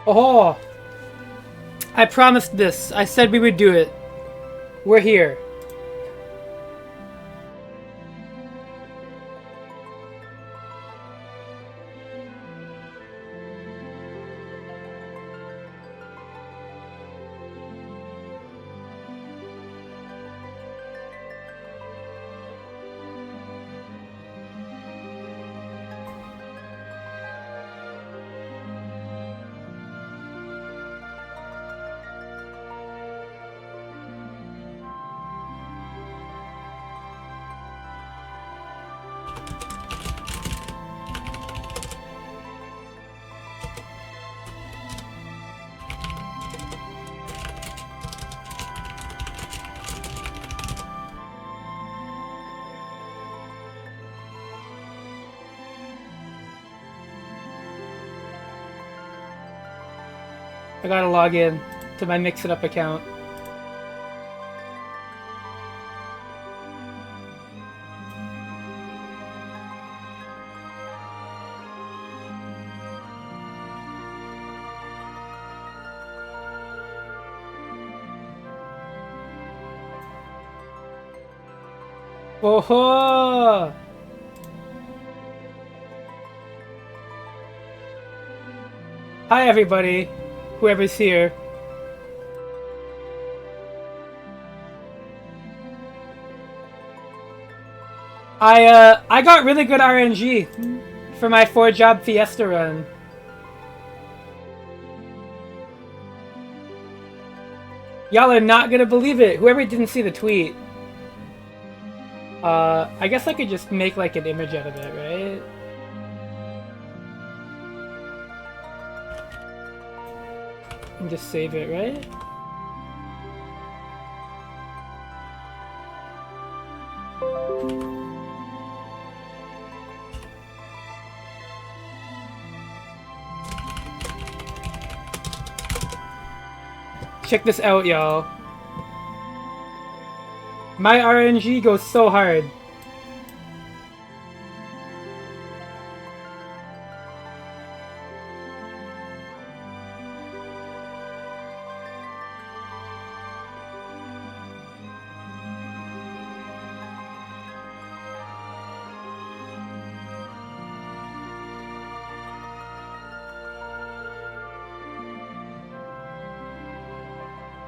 Oh, I promised this. I said we would do it. We're here. I gotta log in to my Mix It Up account. Oh, hi everybody, whoever's here. I got really good RNG for my 4-job Fiesta run. Y'all are not gonna believe it. Whoever didn't see the tweet. I guess I could just make like an image out of it, right? And just save it, right? Check this out, y'all. My RNG goes so hard.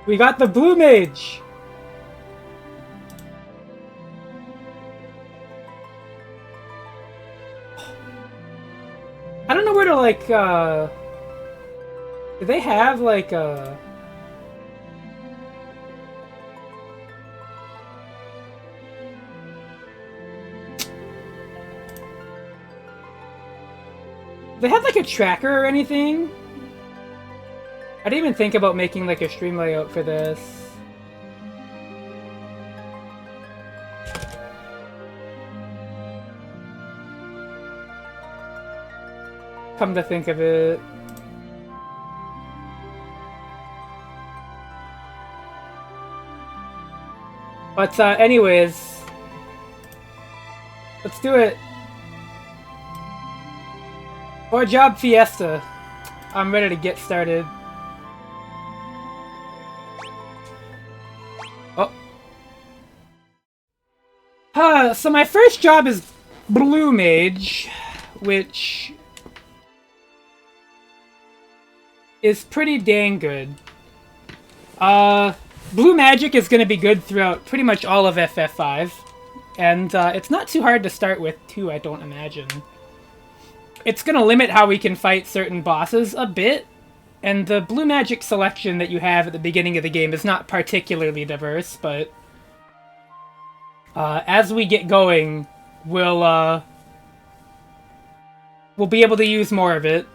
We got the blue mage! I don't know where to, like, do they have, like, they have, like, a tracker or anything? I didn't even think about making, like, a stream layout for this. Come to think of it. But, anyways. Let's do it. 4-job Fiesta. I'm ready to get started. Oh. So my first job is Blue Mage, which is pretty dang good. Blue Magic is going to be good throughout pretty much all of FF5. And it's not too hard to start with, too, I don't imagine. It's going to limit how we can fight certain bosses a bit. And the Blue Magic selection that you have at the beginning of the game is not particularly diverse, but as we get going, we'll be able to use more of it.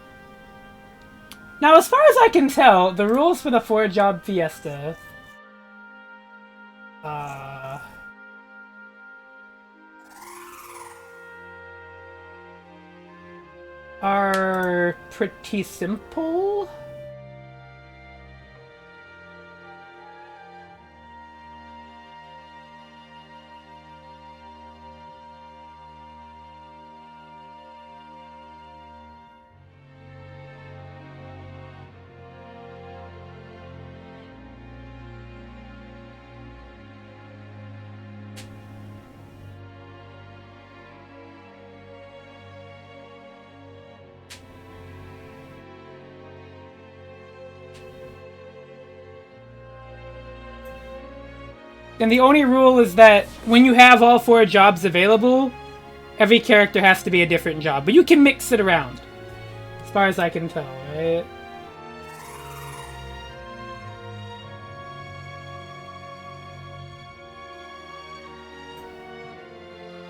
Now, as far as I can tell, the rules for the 4-job Fiesta are pretty simple. And the only rule is that when you have all 4 jobs available, every character has to be a different job. But you can mix it around, as far as I can tell, right?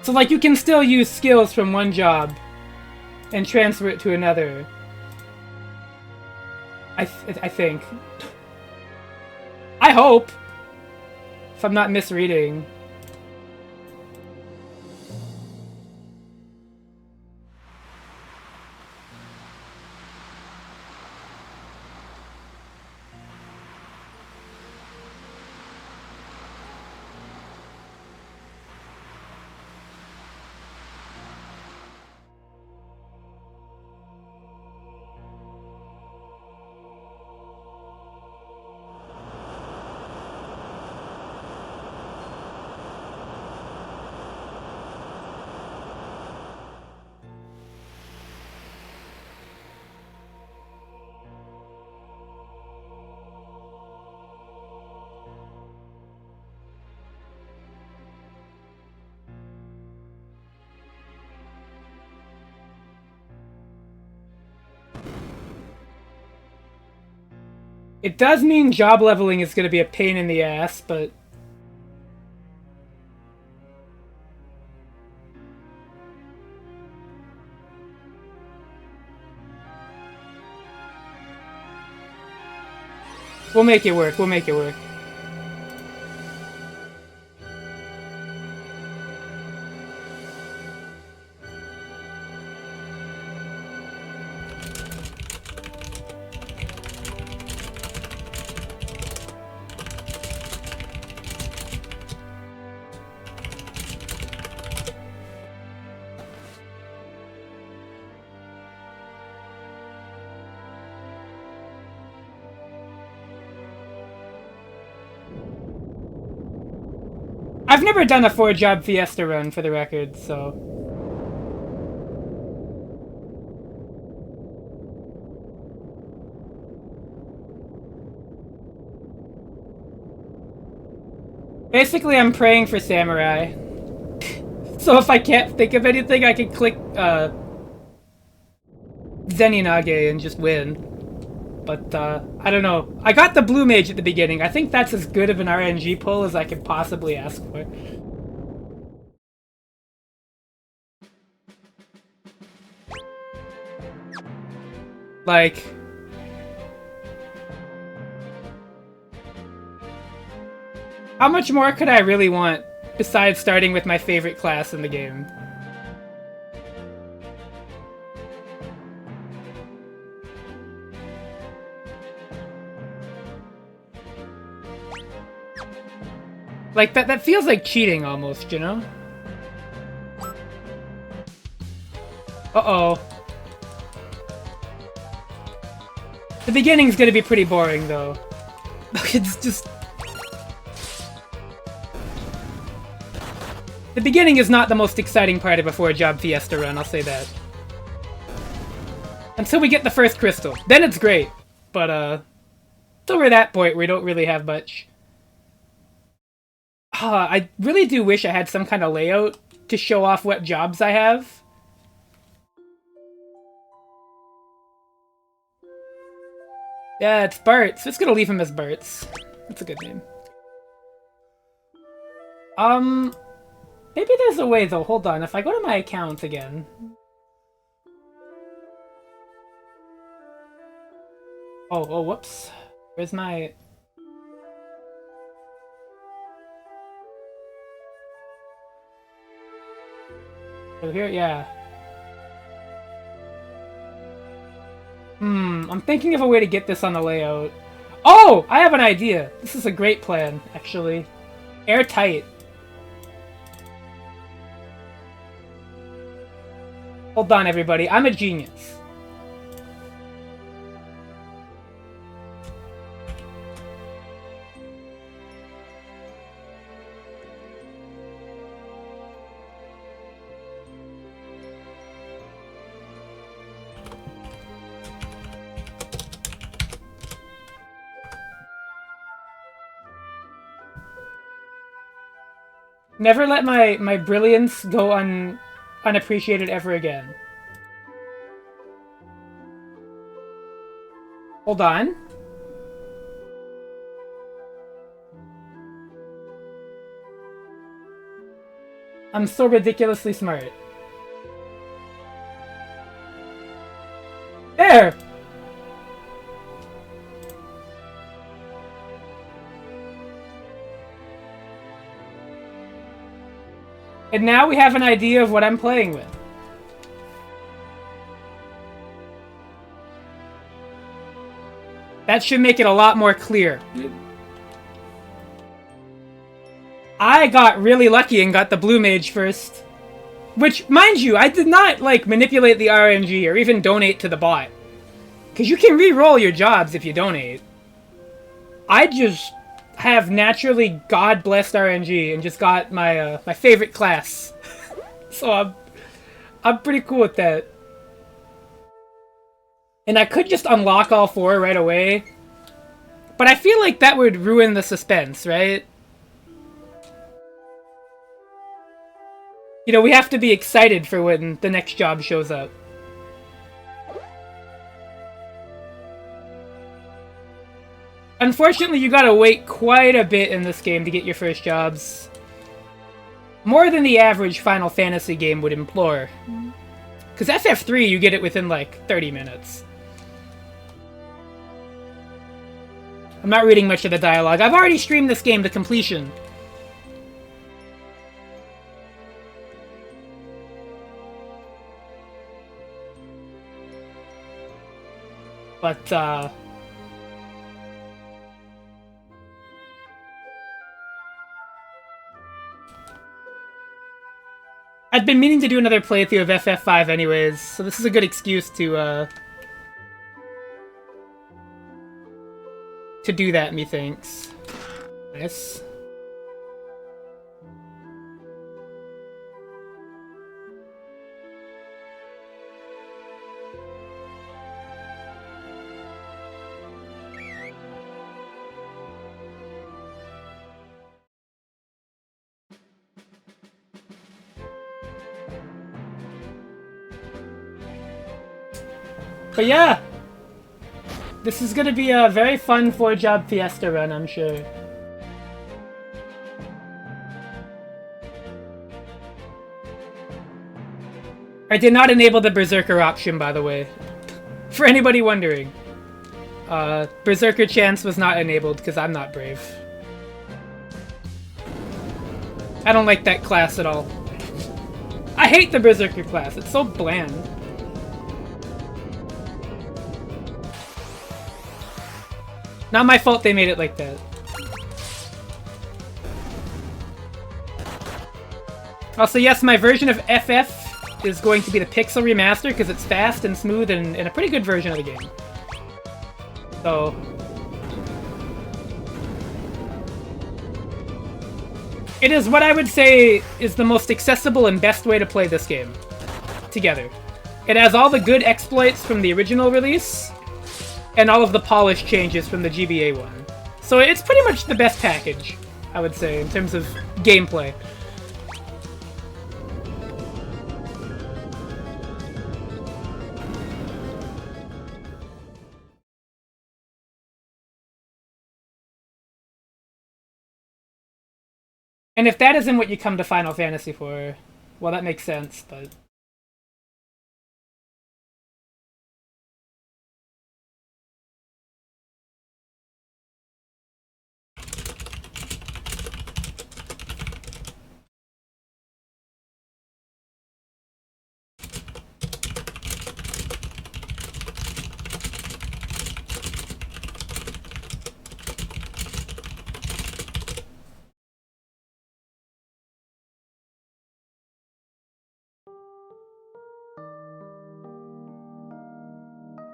So, like, you can still use skills from one job and transfer it to another. I think. I hope! If I'm not misreading. It does mean job leveling is going to be a pain in the ass, but... we'll make it work, we'll make it work. I've never done a 4-job Fiesta run, for the record, so... basically, I'm praying for Samurai. So if I can't think of anything, I can click, Zeninage and just win. But, I don't know. I got the Blue Mage at the beginning. I think that's as good of an RNG pull as I could possibly ask for. Like... how much more could I really want, besides starting with my favorite class in the game? Like, that feels like cheating, almost, you know? Uh-oh. The beginning's gonna be pretty boring, though. It's just... the beginning is not the most exciting part of a 4-job Fiesta run, I'll say that. Until we get the first crystal. Then it's great. But, it's over that point we don't really have much. I really do wish I had some kind of layout to show off what jobs I have. Yeah, it's Bart's. It's gonna leave him as Bart's. That's a good name. Maybe there's a way, though. Hold on. If I go to my account again... oh, whoops. Where's my... oh, here? Yeah. I'm thinking of a way to get this on the layout. Oh! I have an idea! This is a great plan, actually. Airtight. Hold on, everybody. I'm a genius. Never let my brilliance go unappreciated ever again. Hold on. I'm so ridiculously smart. There! And now we have an idea of what I'm playing with. That should make it a lot more clear. I got really lucky and got the blue mage first. Which, mind you, I did not, like, manipulate the RNG or even donate to the bot. Because you can re-roll your jobs if you donate. I just have naturally God-blessed RNG and just got my my favorite class. So I'm pretty cool with that. And I could just unlock all 4 right away. But I feel like that would ruin the suspense, right? You know, we have to be excited for when the next job shows up. Unfortunately, you gotta wait quite a bit in this game to get your first jobs. More than the average Final Fantasy game would implore. Because FF3, you get it within, like, 30 minutes. I'm not reading much of the dialogue. I've already streamed this game to completion. But, I'd been meaning to do another playthrough of FF5 anyways, so this is a good excuse to do that, methinks. Nice. But yeah, this is gonna be a very fun 4-job Fiesta run, I'm sure. I did not enable the Berserker option, by the way. For anybody wondering. Berserker chance was not enabled because I'm not brave. I don't like that class at all. I hate the Berserker class, it's so bland. Not my fault they made it like that. Also, yes, my version of FF is going to be the Pixel Remaster because it's fast and smooth and a pretty good version of the game. So... it is what I would say is the most accessible and best way to play this game. Together. It has all the good exploits from the original release, and all of the polish changes from the GBA one. So it's pretty much the best package, I would say, in terms of gameplay. And if that isn't what you come to Final Fantasy for, well, that makes sense, but...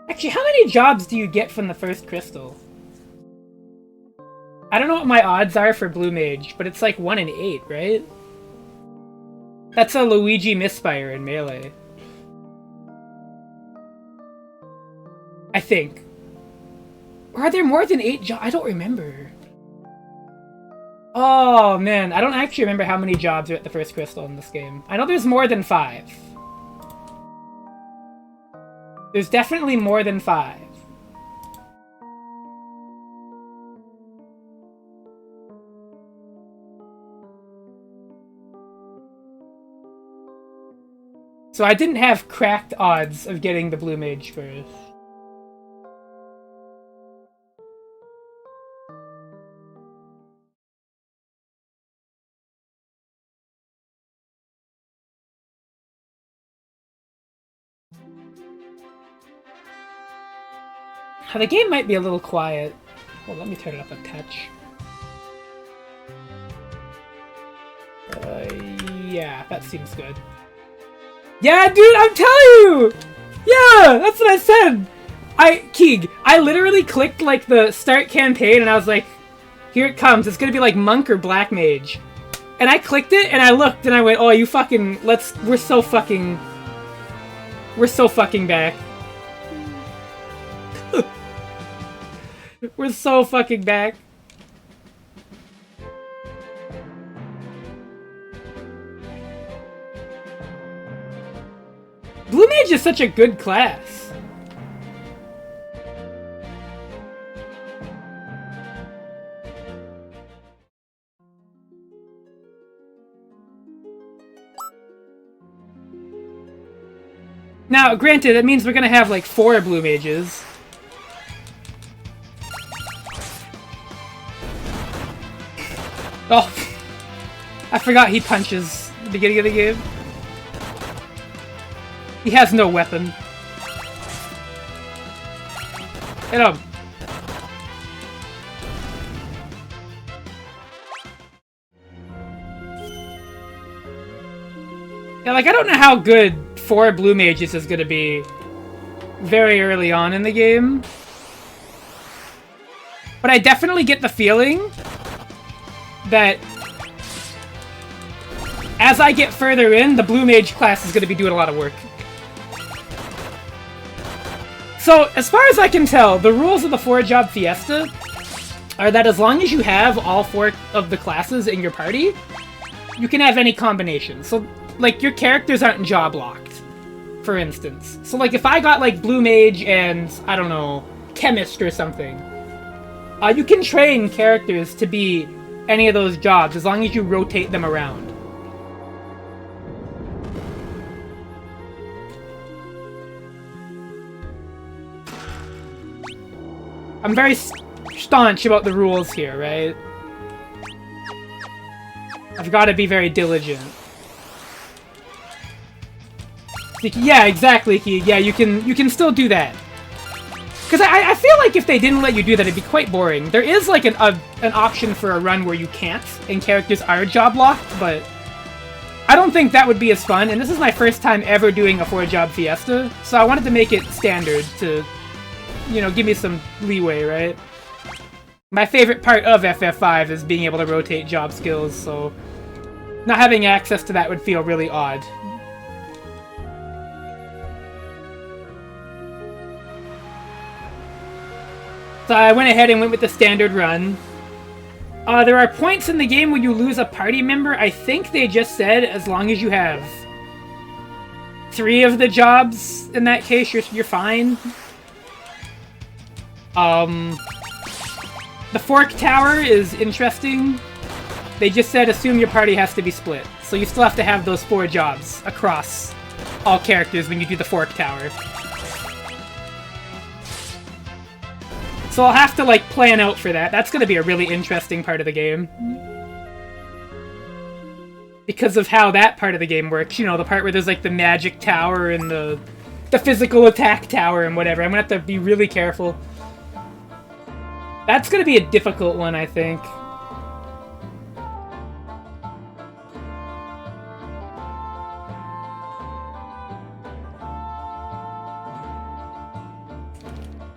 Actually, how many jobs do you get from the first crystal? I don't know what my odds are for Blue Mage, but it's like 1 in 8, right? That's a Luigi misfire in Melee. I think. Or are there more than 8 jobs? I don't remember. Oh, man. I don't actually remember how many jobs are at the first crystal in this game. I know there's more than 5. There's definitely more than 5. So I didn't have cracked odds of getting the blue mage first. The game might be a little quiet. Well, let me turn it up a touch. Yeah, that seems good. Yeah, dude, I'm telling you! Yeah, that's what I said! Keeg, I literally clicked, like, the start campaign, and I was like, here it comes, it's gonna be like Monk or Black Mage. And I clicked it, and I looked, and I went, oh, you fucking, we're so fucking back. We're so fucking back. Blue Mage is such a good class. Now, granted, that means we're gonna have like 4 Blue Mages. Oh, I forgot he punches at the beginning of the game. He has no weapon. Hit him. Yeah, like, I don't know how good 4 Blue Mages is gonna be very early on in the game. But I definitely get the feeling that as I get further in, the Blue Mage class is going to be doing a lot of work. So, as far as I can tell, the rules of the 4-job Fiesta are that as long as you have all 4 of the classes in your party, you can have any combination. So, like, your characters aren't job locked, for instance. So, like, if I got, like, Blue Mage and, I don't know, Chemist or something, you can train characters to be any of those jobs as long as you rotate them around. I'm very staunch about the rules here, right? I've got to be very diligent. Yeah, exactly, Key. Yeah, you can still do that. Because I feel like if they didn't let you do that, it'd be quite boring. There is, like, an option for a run where you can't, and characters are job-locked, but I don't think that would be as fun, and this is my first time ever doing a 4-job Fiesta, so I wanted to make it standard to, you know, give me some leeway, right? My favorite part of FF5 is being able to rotate job skills, so not having access to that would feel really odd. So I went ahead and went with the standard run. There are points in the game when you lose a party member. I think they just said as long as you have 3 of the jobs, in that case, you're fine. The Fork Tower is interesting. They just said assume your party has to be split. So you still have to have those 4 jobs across all characters when you do the Fork Tower. So I'll have to, like, plan out for that. That's gonna be a really interesting part of the game. Because of how that part of the game works. You know, the part where there's, like, the magic tower and the physical attack tower and whatever. I'm gonna have to be really careful. That's gonna be a difficult one, I think.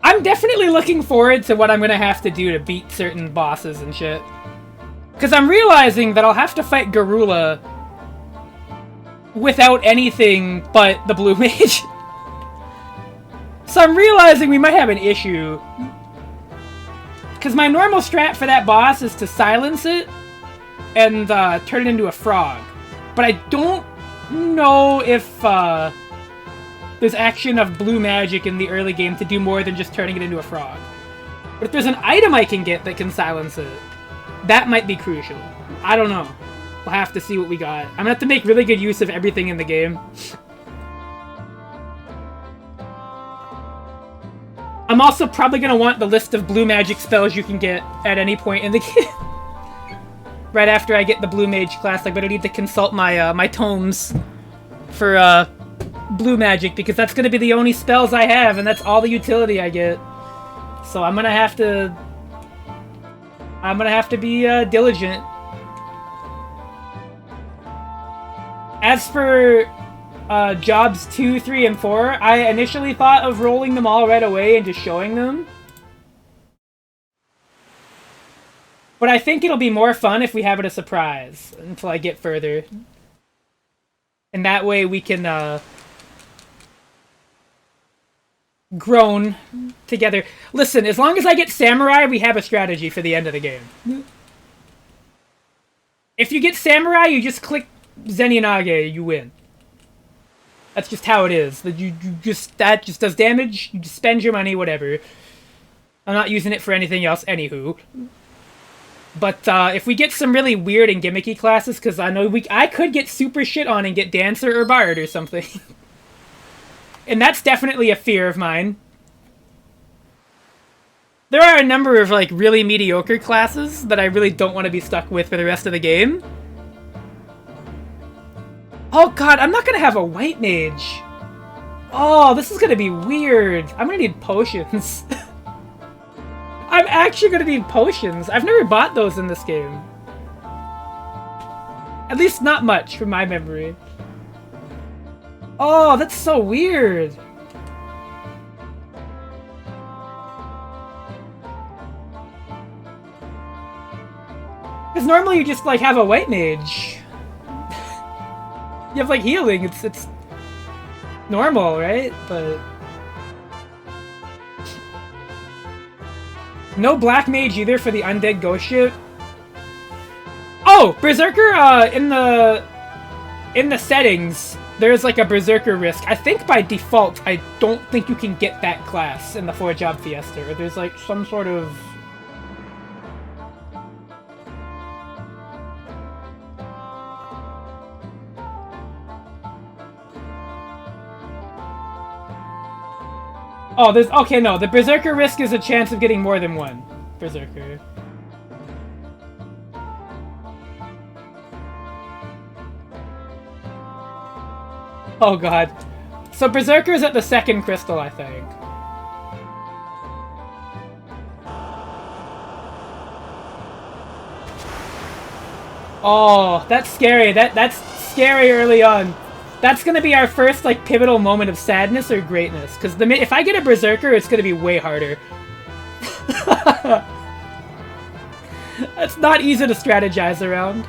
I'm definitely looking forward to what I'm gonna have to do to beat certain bosses and shit. Because I'm realizing that I'll have to fight Garula without anything but the Blue Mage. So I'm realizing we might have an issue. Because my normal strat for that boss is to silence it and turn it into a frog. But I don't know if there's action of blue magic in the early game to do more than just turning it into a frog. But if there's an item I can get that can silence it, that might be crucial. I don't know. We'll have to see what we got. I'm gonna have to make really good use of everything in the game. I'm also probably gonna want the list of blue magic spells you can get at any point in the game. Right after I get the blue mage class, I'm gonna need to consult my my tomes for blue magic, because that's gonna be the only spells I have, and that's all the utility I get. So I'm gonna have to be diligent. As for jobs 2, 3, and 4, I initially thought of rolling them all right away and just showing them. But I think it'll be more fun if we have it a surprise until I get further. And that way we can groan together. Listen, as long as I get Samurai, we have a strategy for the end of the game. If you get Samurai, you just click Zenyanage, you win. That's just how it is. That just does damage, you just spend your money, whatever. I'm not using it for anything else, anywho. But if we get some really weird and gimmicky classes, because I know I could get super shit on and get Dancer or Bard or something. And that's definitely a fear of mine. There are a number of like really mediocre classes that I really don't want to be stuck with for the rest of the game. Oh god, I'm not gonna have a white mage. Oh, this is gonna be weird. I'm gonna need potions. I'm actually gonna need potions. I've never bought those in this game. At least not much from my memory. Oh, that's so weird. Because normally you just like have a white mage. You have like healing, it's normal, right? But no black mage either for the undead ghost ship. Oh, Berserker, in the settings, there's like a Berserker risk. I think by default, I don't think you can get that class in the 4-job Fiesta, or there's like some sort of oh, there's... Okay, no. The Berserker risk is a chance of getting more than one Berserker. Oh, God. So Berserker's at the 2nd crystal, I think. Oh, that's scary. That's scary early on. That's gonna be our first, like, pivotal moment of sadness or greatness. Because if I get a Berserker, it's gonna be way harder. That's not easy to strategize around.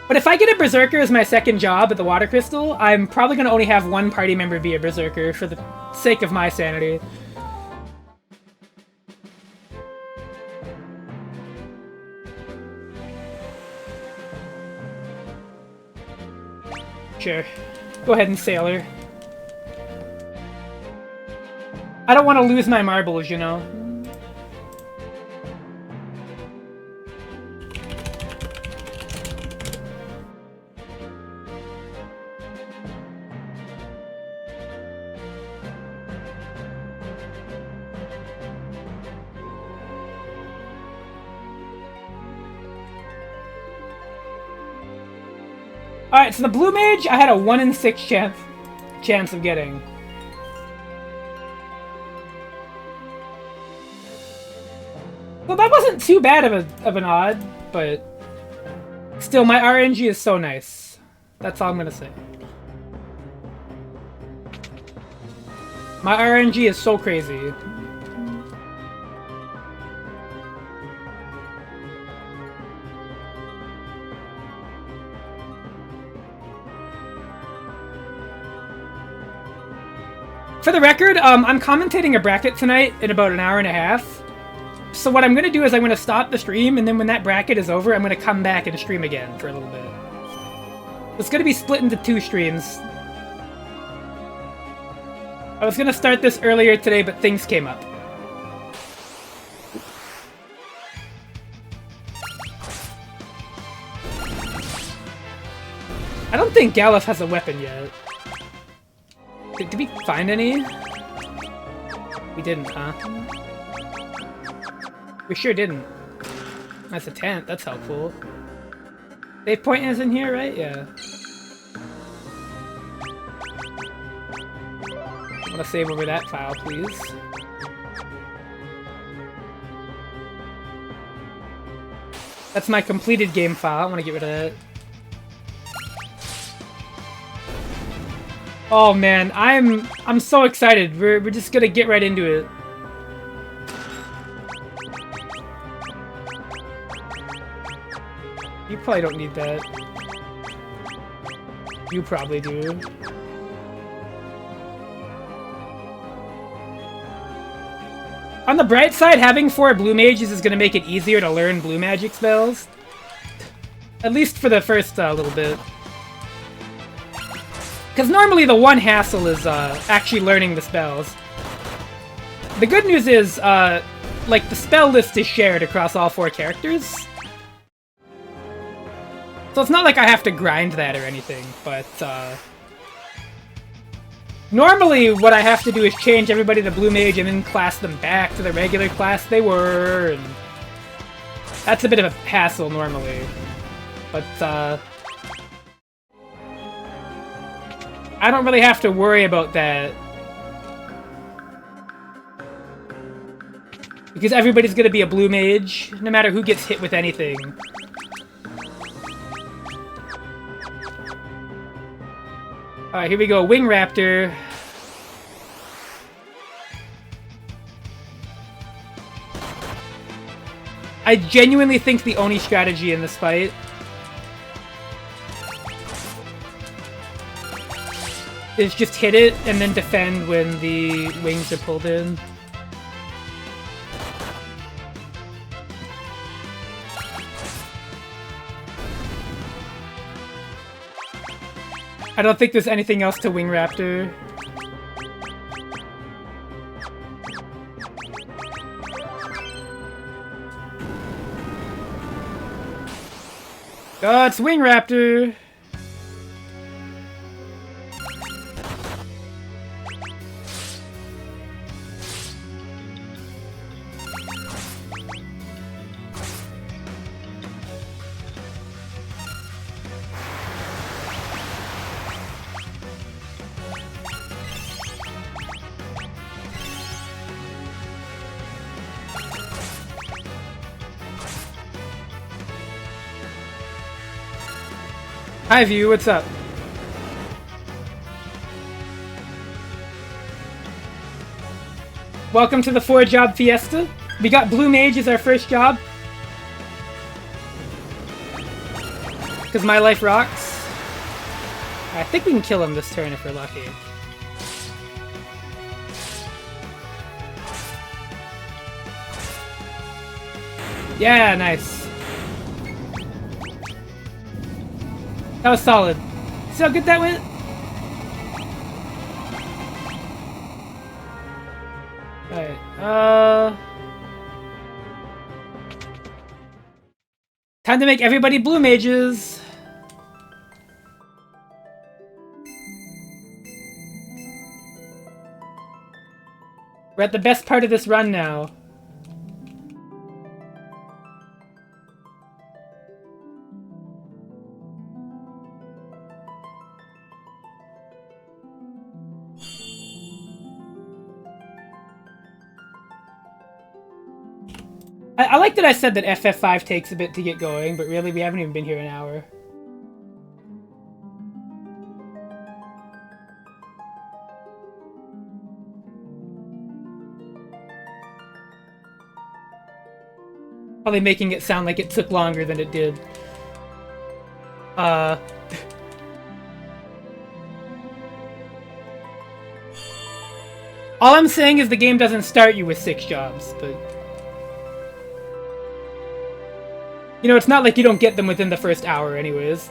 But if I get a Berserker as my 2nd job at the Water Crystal, I'm probably gonna only have one party member be a Berserker for the sake of my sanity. Sure. Go ahead and Sailor. I don't want to lose my marbles, you know? Alright, so the blue mage, I had a 1 in 6 chance of getting. Well, that wasn't too bad of an odd, but still, my RNG is so nice. That's all I'm gonna say. My RNG is so crazy. For the record, I'm commentating a bracket tonight in about an hour and a half. So what I'm going to do is I'm going to stop the stream, and then when that bracket is over, I'm going to come back and stream again for a little bit. It's going to be split into 2 streams. I was going to start this earlier today, but things came up. I don't think Galuf has a weapon yet. Did we find any? We didn't, huh? We sure didn't. That's a tent, that's helpful. Save point is in here, right? Yeah. I want to save over that file, please. That's my completed game file. I want to get rid of that. Oh man, I'm so excited. We're just gonna get right into it. You probably don't need that. You probably do. On the bright side, having 4 blue mages is gonna make it easier to learn blue magic spells. At least for the first little bit. Because normally the one hassle is actually learning the spells. The good news is, like, the spell list is shared across all 4 characters. So it's not like I have to grind that or anything, but, normally what I have to do is change everybody to Blue Mage and then class them back to the regular class they were, and that's a bit of a hassle normally. But, I don't really have to worry about that. Because everybody's gonna be a blue mage, no matter who gets hit with anything. Alright, here we go. Wing Raptor. I genuinely think the only strategy in this fight is just hit it and then defend when the wings are pulled in. I don't think there's anything else to Wing Raptor. Oh, it's Wing Raptor! Hi, View, what's up? Welcome to the 4-job Fiesta. We got Blue Mage as our first job. Because my life rocks. I think we can kill him this turn if we're lucky. Yeah, nice. That was solid. See how good that went? Alright, time to make everybody blue mages! We're at the best part of this run now. I like that I said that FF5 takes a bit to get going, but really we haven't even been here an hour. Probably making it sound like it took longer than it did. All I'm saying is the game doesn't start you with 6 jobs, but... You know, it's not like you don't get them within the first hour anyways.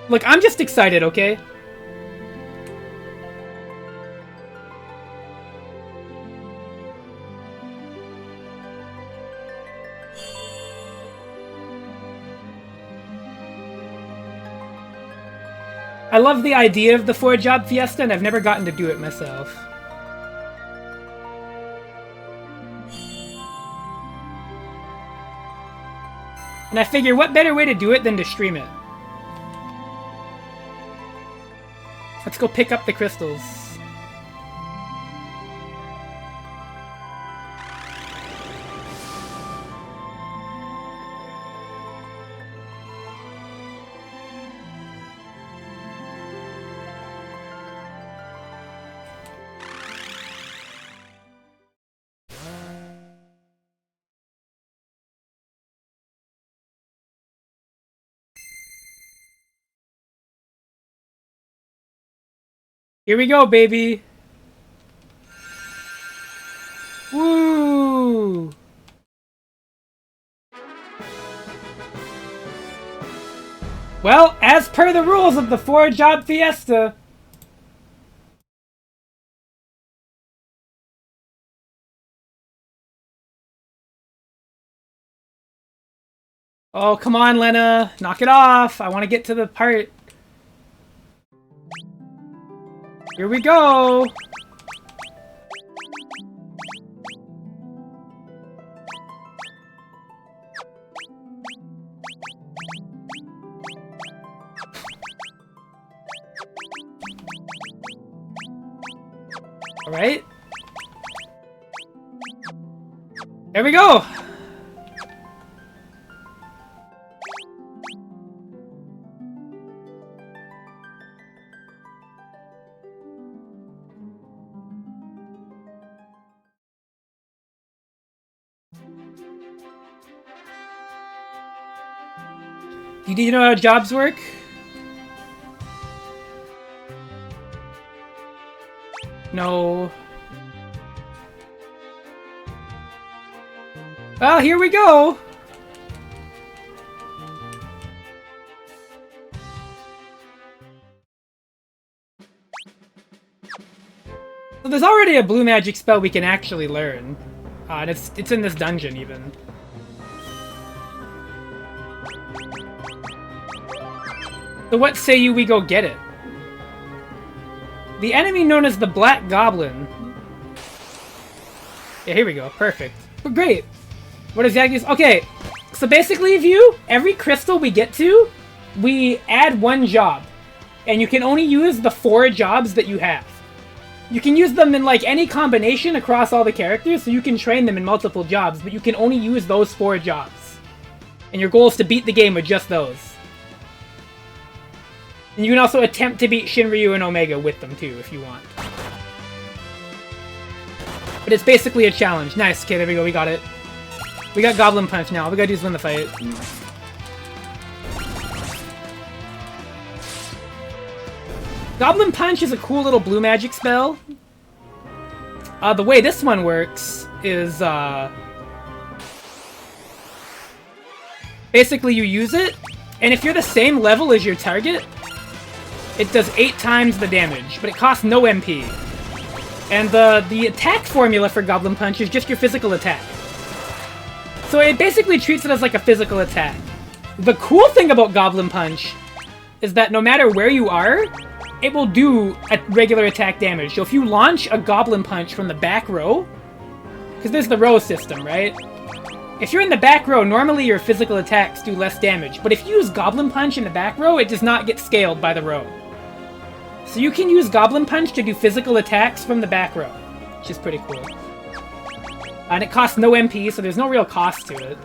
Look, I'm just excited, okay? I love the idea of the 4-job Fiesta, and I've never gotten to do it myself. And I figure, what better way to do it than to stream it? Let's go pick up the crystals. Here we go, baby! Woo! Well, as per the rules of the 4-job Fiesta... Oh, come on, Lena! Knock it off! I want to get to the part... Here we go! Alright. There we go! Do you know how jobs work? No. Well, here we go! So there's already a blue magic spell we can actually learn. And it's in this dungeon, even. So what say you we go get it? The enemy known as the Black Goblin. Yeah, here we go. Perfect. But great. What exactly is... Okay, so basically, View, every crystal we get to, we add one job. And you can only use the 4 jobs that you have. You can use them in, like, any combination across all the characters, so you can train them in multiple jobs, but you can only use those 4 jobs. And your goal is to beat the game with just those. And you can also attempt to beat Shinryu and Omega with them, too, if you want. But it's basically a challenge. Nice. Okay, there we go. We got it. We got Goblin Punch now. All we gotta do is win the fight. Goblin Punch is a cool little blue magic spell. The way this one works is, basically you use it, and if you're the same level as your target, it does 8 times the damage, but it costs no MP. And the attack formula for Goblin Punch is just your physical attack. So it basically treats it as like a physical attack. The cool thing about Goblin Punch is that no matter where you are, it will do a regular attack damage. So if you launch a Goblin Punch from the back row, because there's the row system, right? If you're in the back row, normally your physical attacks do less damage, but if you use Goblin Punch in the back row, it does not get scaled by the row. So you can use Goblin Punch to do physical attacks from the back row, which is pretty cool. And it costs no MP, so there's no real cost to it.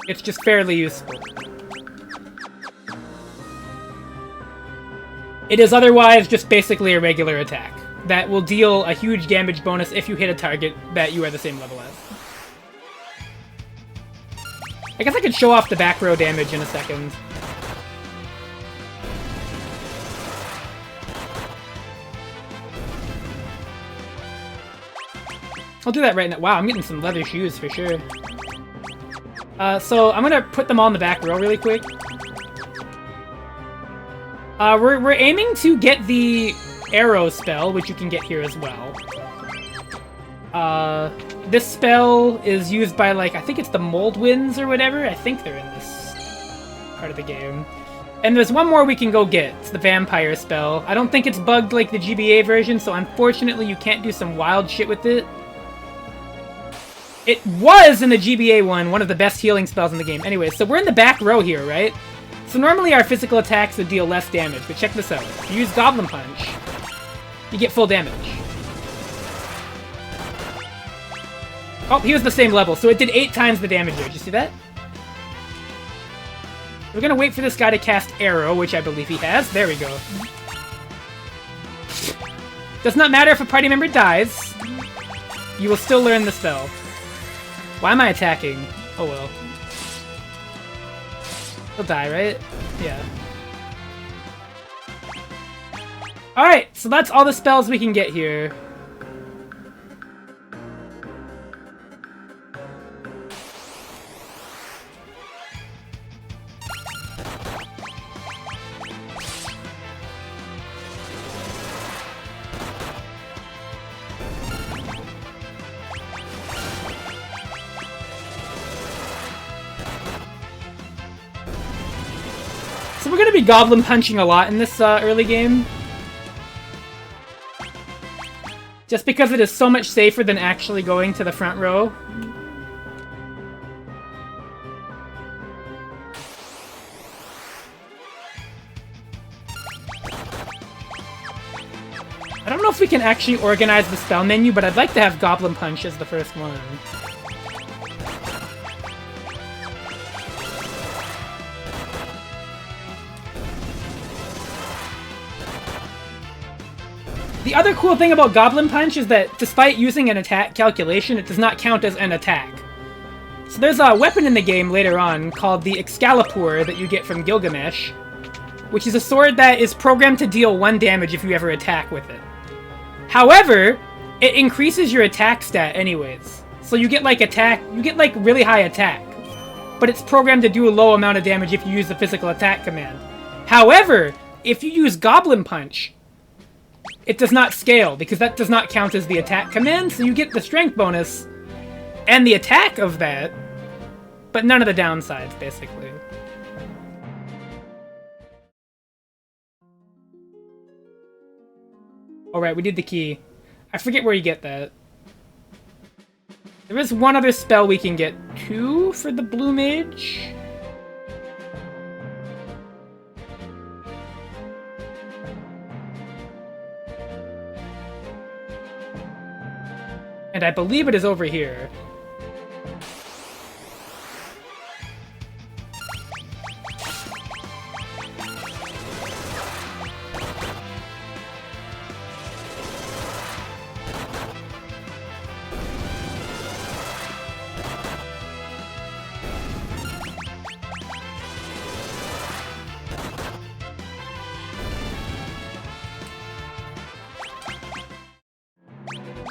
It's just fairly useful. It is otherwise just basically a regular attack that will deal a huge damage bonus if you hit a target that you are the same level as. I guess I could show off the back row damage in a second. I'll do that right now. Wow, I'm getting some leather shoes for sure. So I'm gonna put them all in the back row really quick. We're aiming to get the arrow spell, which you can get here as well. This spell is used by, like, I think it's the Mold Winds or whatever. I think they're in this part of the game. And there's one more we can go get. It's the Vampire spell. I don't think it's bugged like the GBA version, so unfortunately you can't do some wild shit with it. It was, in the GBA one of the best healing spells in the game. Anyway, so we're in the back row here, right? So normally our physical attacks would deal less damage, but check this out. If you use Goblin Punch, you get full damage. Oh, he was the same level, so it did 8 times the damage there. Did you see that? We're gonna wait for this guy to cast Arrow, which I believe he has. There we go. Does not matter if a party member dies. You will still learn the spell. Why am I attacking? Oh well. He'll die, right? Yeah. Alright, so that's all the spells we can get here. So we're going to be Goblin Punching a lot in this early game. Just because it is so much safer than actually going to the front row. I don't know if we can actually organize the spell menu, but I'd like to have Goblin Punch as the first one. The other cool thing about Goblin Punch is that, despite using an attack calculation, it does not count as an attack. So there's a weapon in the game later on called the Excalibur that you get from Gilgamesh, which is a sword that is programmed to deal 1 damage if you ever attack with it. However, it increases your attack stat anyways. So you get like really high attack. But it's programmed to do a low amount of damage if you use the physical attack command. However, if you use Goblin Punch, it does not scale, because that does not count as the attack command, so you get the strength bonus and the attack of that, but none of the downsides, basically. Alright, we did the key. I forget where you get that. There is one other spell we can get, 2 for the Blue Mage. And I believe it is over here.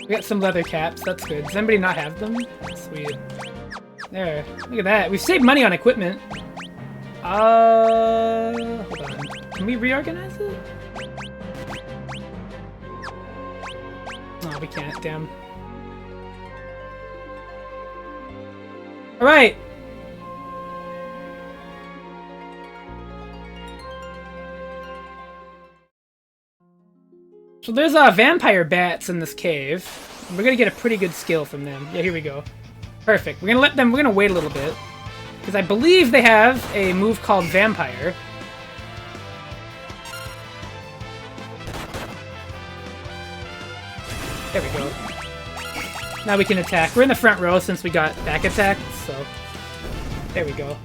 We got some leather caps, that's good. Does anybody not have them? Sweet. There, look at that. We've saved money on equipment. Hold on. Can we reorganize it? Oh, we can't, damn. Alright! So there's vampire bats in this cave. We're gonna get a pretty good skill from them. Yeah, here we go. Perfect. We're gonna wait a little bit. Because I believe they have a move called Vampire. There we go. Now we can attack. We're in the front row since we got back attacked, so... There we go.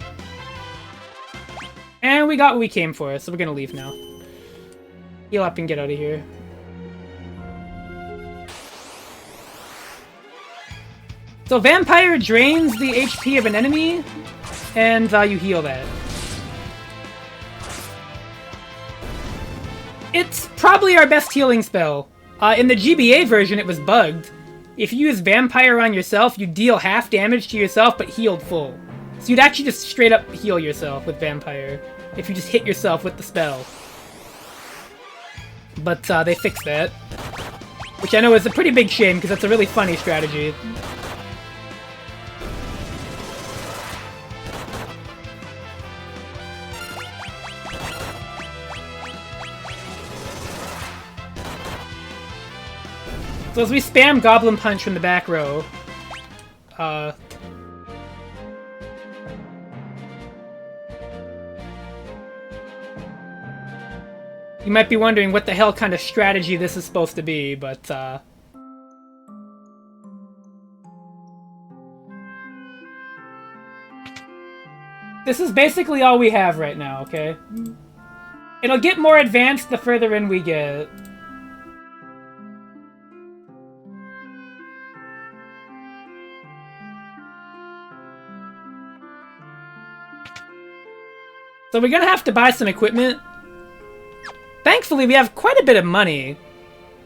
And we got what we came for, so we're gonna leave now. Heal up and get out of here. So Vampire drains the HP of an enemy, and you heal that. It's probably our best healing spell. In the GBA version, it was bugged. If you use Vampire on yourself, you deal half damage to yourself, but healed full. So you'd actually just straight up heal yourself with Vampire, if you just hit yourself with the spell. But they fixed that. Which I know is a pretty big shame, because that's a really funny strategy. So as we spam Goblin Punch from the back row, you might be wondering what the hell kind of strategy this is supposed to be, but this is basically all we have right now, okay? It'll get more advanced the further in we get. So we're gonna have to buy some equipment. Thankfully, we have quite a bit of money.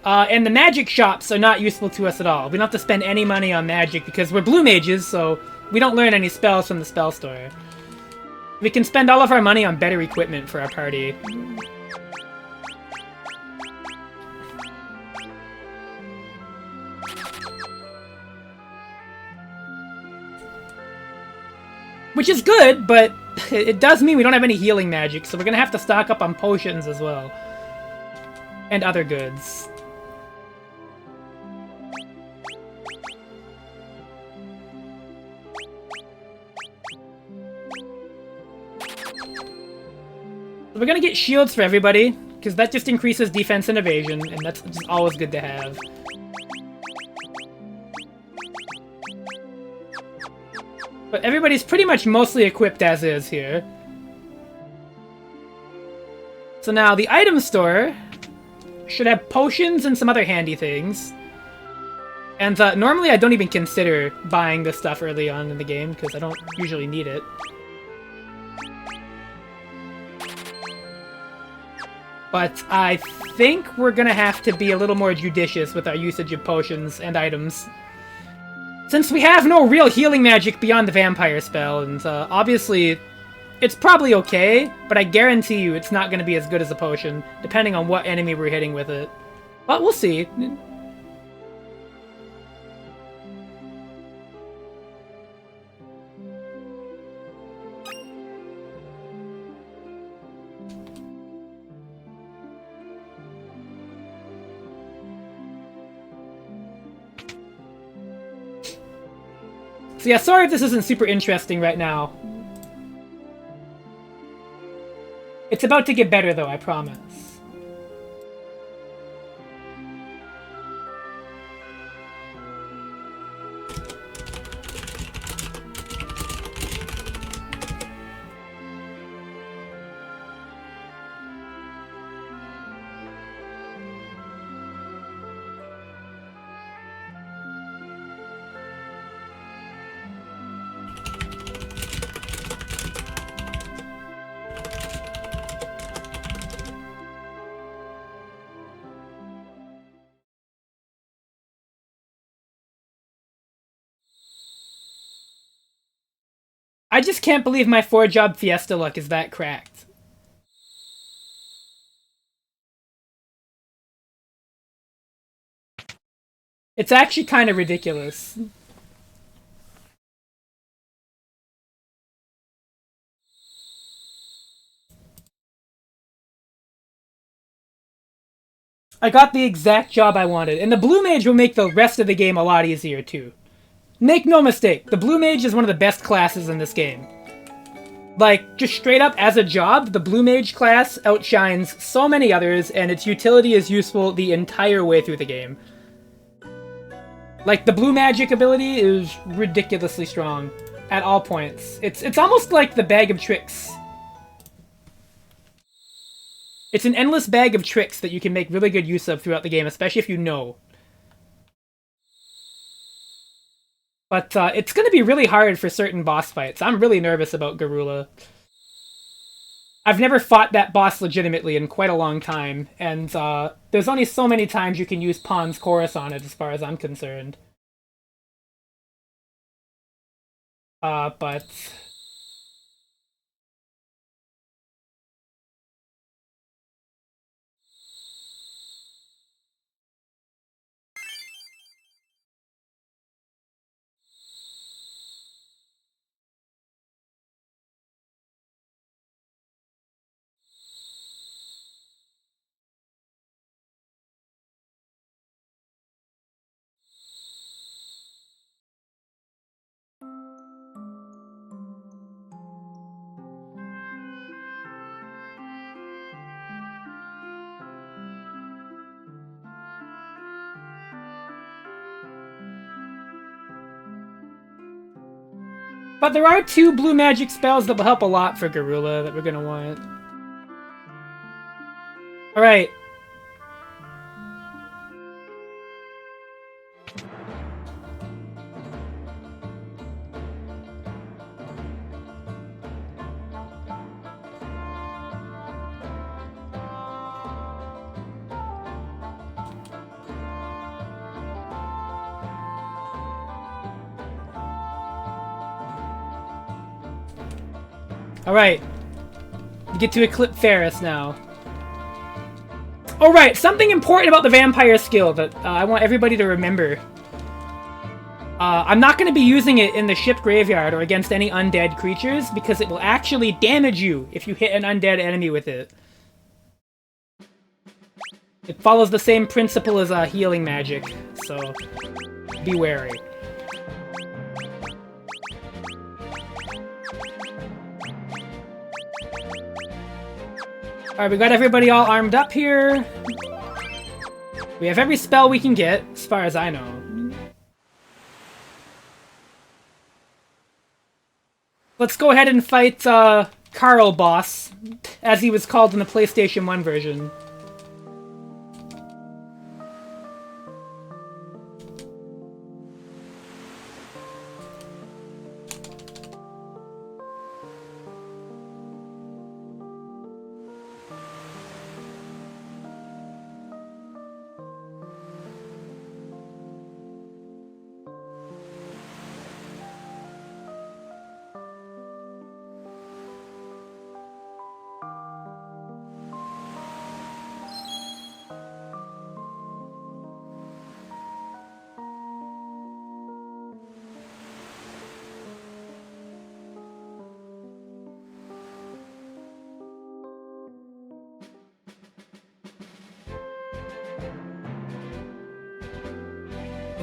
And the magic shops are not useful to us at all. We don't have to spend any money on magic because we're blue mages, so we don't learn any spells from the spell store. We can spend all of our money on better equipment for our party. Which is good, but it does mean we don't have any healing magic, so we're gonna have to stock up on potions as well. And other goods. So we're gonna get shields for everybody, because that just increases defense and evasion, and that's just always good to have. But everybody's pretty much mostly equipped as is here. So now, the item store should have potions and some other handy things. And normally I don't even consider buying this stuff early on in the game, because I don't usually need it. But I think we're gonna have to be a little more judicious with our usage of potions and items. Since we have no real healing magic beyond the vampire spell, and obviously it's probably okay, but I guarantee you it's not going to be as good as a potion, depending on what enemy we're hitting with it. But we'll see. So yeah, sorry if this isn't super interesting right now. It's about to get better though, I promise. I just can't believe my 4-job Fiesta luck is that cracked. It's actually kind of ridiculous. I got the exact job I wanted, and the Blue Mage will make the rest of the game a lot easier too. Make no mistake, the Blue Mage is one of the best classes in this game. Like, just straight up as a job, the Blue Mage class outshines so many others, and its utility is useful the entire way through the game. Like, the Blue Magic ability is ridiculously strong at all points. It's almost like the Bag of Tricks. It's an endless bag of tricks that you can make really good use of throughout the game, especially if you know. But it's going to be really hard for certain boss fights. I'm really nervous about Garula. I've never fought that boss legitimately in quite a long time, and there's only so many times you can use Pawn's Chorus on it as far as I'm concerned. But... But there are 2 blue magic spells that will help a lot for Garula that we're gonna want. Alright. Alright. You get to equip Ferris now. Alright, something important about the vampire skill that I want everybody to remember. I'm not going to be using it in the ship graveyard or against any undead creatures because it will actually damage you if you hit an undead enemy with it. It follows the same principle as healing magic, so be wary. Alright, we got everybody all armed up here. We have every spell we can get, as far as I know. Let's go ahead and fight Carl Boss, as he was called in the PlayStation 1 version.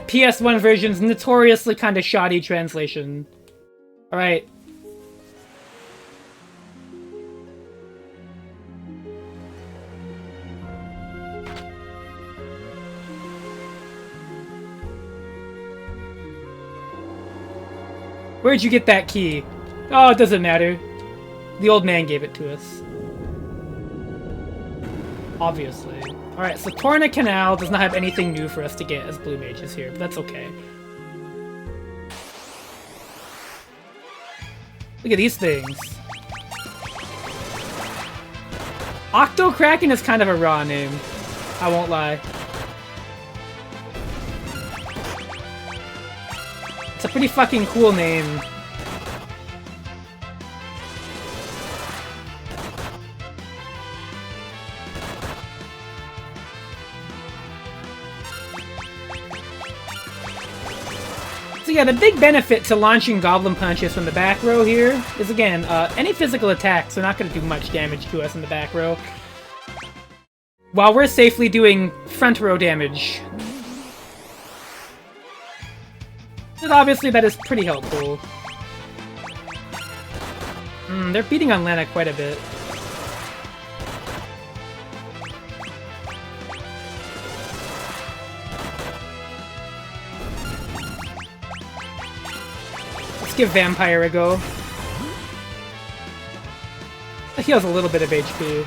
PS1 version's notoriously kind of shoddy translation. Alright. Where'd you get that key? Oh, it doesn't matter. The old man gave it to us. Obviously. Alright, so Torna Canal does not have anything new for us to get as blue mages here, but that's okay. Look at these things. Octo Kraken is kind of a raw name. I won't lie. It's a pretty fucking cool name. So yeah, the big benefit to launching Goblin Punches from the back row here is, again, any physical attacks are not going to do much damage to us in the back row, while we're safely doing front row damage. But obviously that is pretty helpful. They're beating on Lana quite a bit. Let's give Vampire a go. That heals a little bit of HP.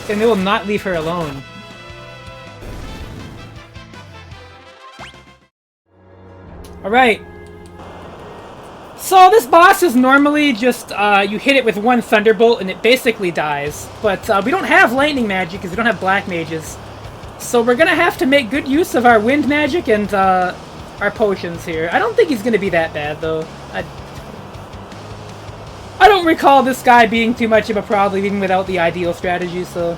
And they will not leave her alone. Alright. So this boss is normally just, you hit it with one Thunderbolt and it basically dies. But we don't have lightning magic because we don't have black mages. So we're gonna have to make good use of our wind magic and our potions here. I don't think he's gonna be that bad though. I don't recall this guy being too much of a problem even without the ideal strategy, so...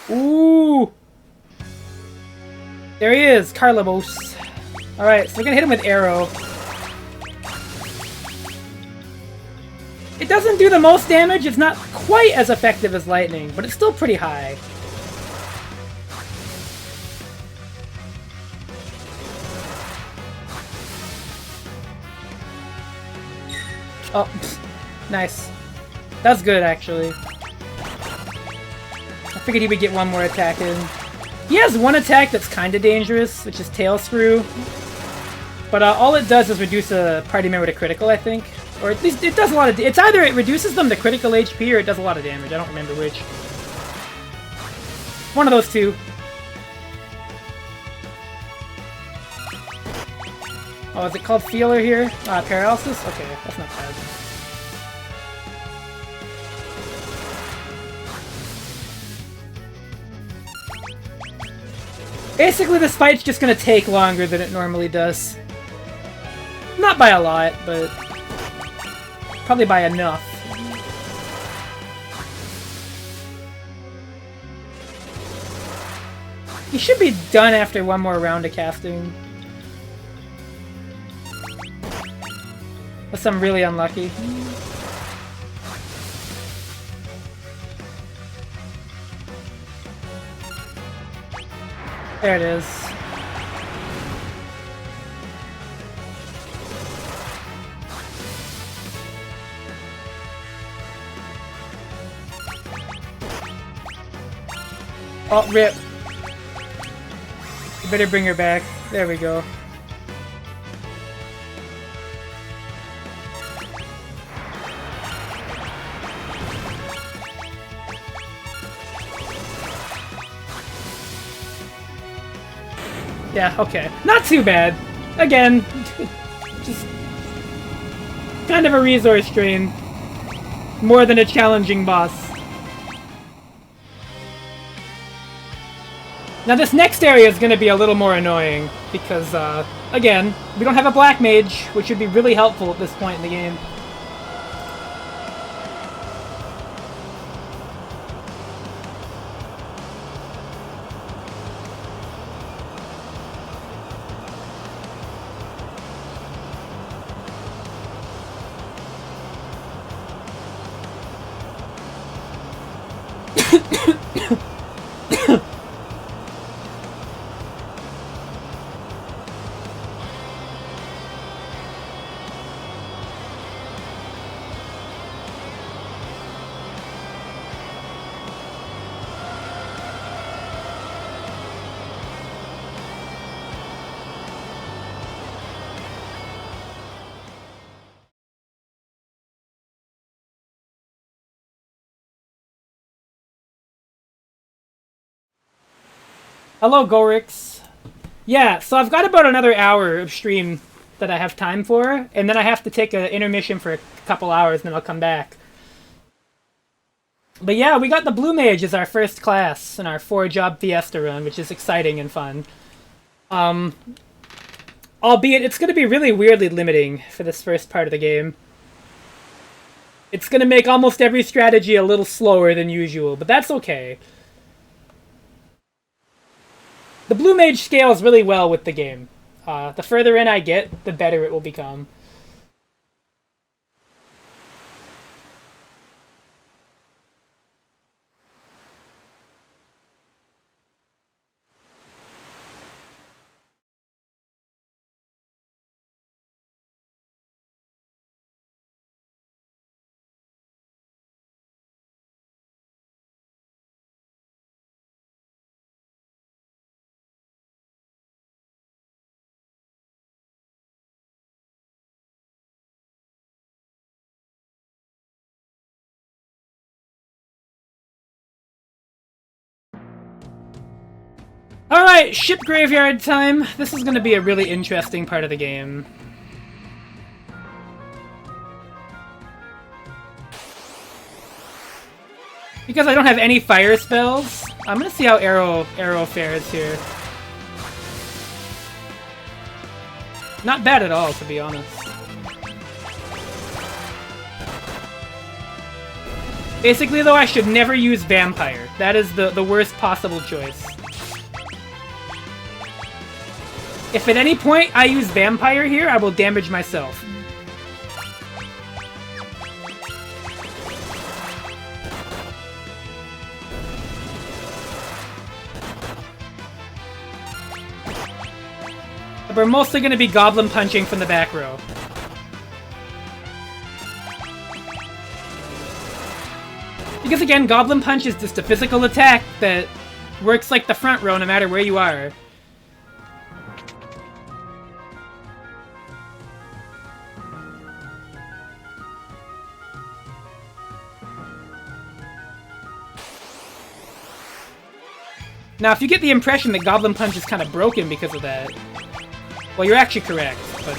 Ooh! There he is, Carlamos. Alright, so we're gonna hit him with arrow. It doesn't do the most damage, it's not quite as effective as lightning, but it's still pretty high. Oh, nice. That's good, actually. I figured he would get one more attack in. He has one attack that's kind of dangerous, which is Tail Screw. But all it does is reduce a party member to critical, I think. Or at least it does a lot of... It's either it reduces them to critical HP or it does a lot of damage. I don't remember which. One of those two. Oh, is it called Feeler here? Paralysis? Okay, that's not bad. Basically, this fight's just gonna take longer than it normally does. Not by a lot, but probably by enough. He should be done after one more round of casting. Unless I'm really unlucky. There it is. Oh, rip. You better bring her back. There we go. Yeah, okay. Not too bad. Again, just kind of a resource drain. More than a challenging boss. Now this next area is going to be a little more annoying, because, again, we don't have a black mage, which would be really helpful at this point in the game. Hello, Gorix. Yeah, so I've got about another hour of stream that I have time for, and then I have to take an intermission for a couple hours, and then I'll come back. But yeah, we got the Blue Mage as our first class in our 4-job Fiesta run, which is exciting and fun. Albeit, it's going to be really weirdly limiting for this first part of the game. It's going to make almost every strategy a little slower than usual, but that's okay. The Blue Mage scales really well with the game. The further in I get, the better it will become. Alright, ship graveyard time. This is going to be a really interesting part of the game. Because I don't have any fire spells, I'm going to see how Arrow fares here. Not bad at all, to be honest. Basically, though, I should never use Vampire. That is the worst possible choice. If at any point I use Vampire here, I will damage myself. We're mostly going to be Goblin Punching from the back row. Because again, Goblin Punch is just a physical attack that works like the front row no matter where you are. Now, if you get the impression that Goblin Punch is kind of broken because of that, well, you're actually correct, but,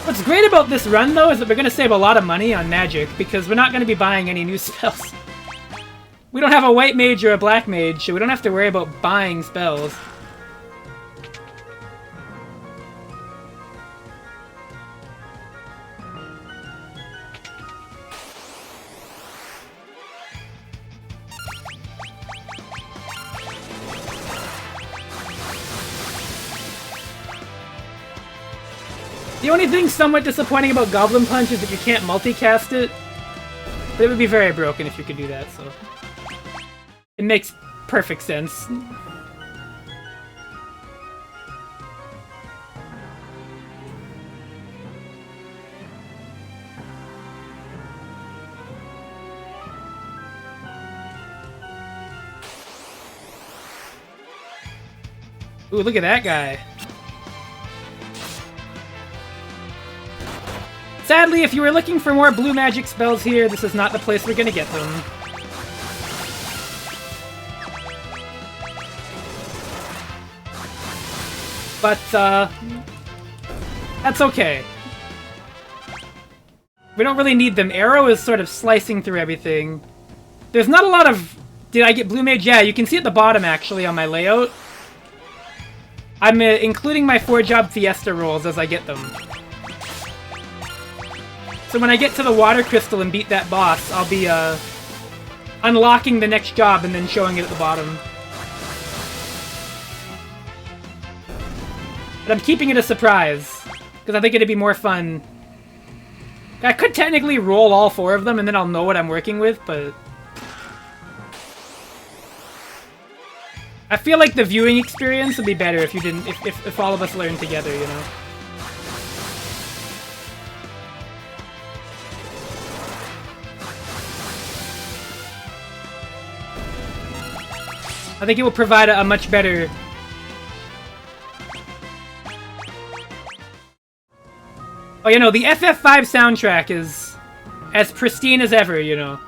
what's great about this run, though, is that we're going to save a lot of money on magic, because we're not going to be buying any new spells. We don't have a white mage or a black mage, so we don't have to worry about buying spells. The only thing somewhat disappointing about Goblin Punch is that you can't multicast it. But it would be very broken if you could do that, so... It makes perfect sense. Ooh, look at that guy. Sadly, if you were looking for more blue magic spells here, this is not the place we're gonna get them. But, that's okay. We don't really need them. Arrow is sort of slicing through everything. There's not a lot of... Did I get blue mage? Yeah, you can see at the bottom, actually, on my layout. I'm including my 4-job Fiesta rolls as I get them. So when I get to the water crystal and beat that boss, I'll be, unlocking the next job and then showing it at the bottom. But I'm keeping it a surprise, because I think it'd be more fun. I could technically roll all 4 of them and then I'll know what I'm working with, but... I feel like the viewing experience would be better if you didn't, if all of us learned together, you know? I think it will provide a much better... Oh, you know, the FF5 soundtrack is as pristine as ever, you know.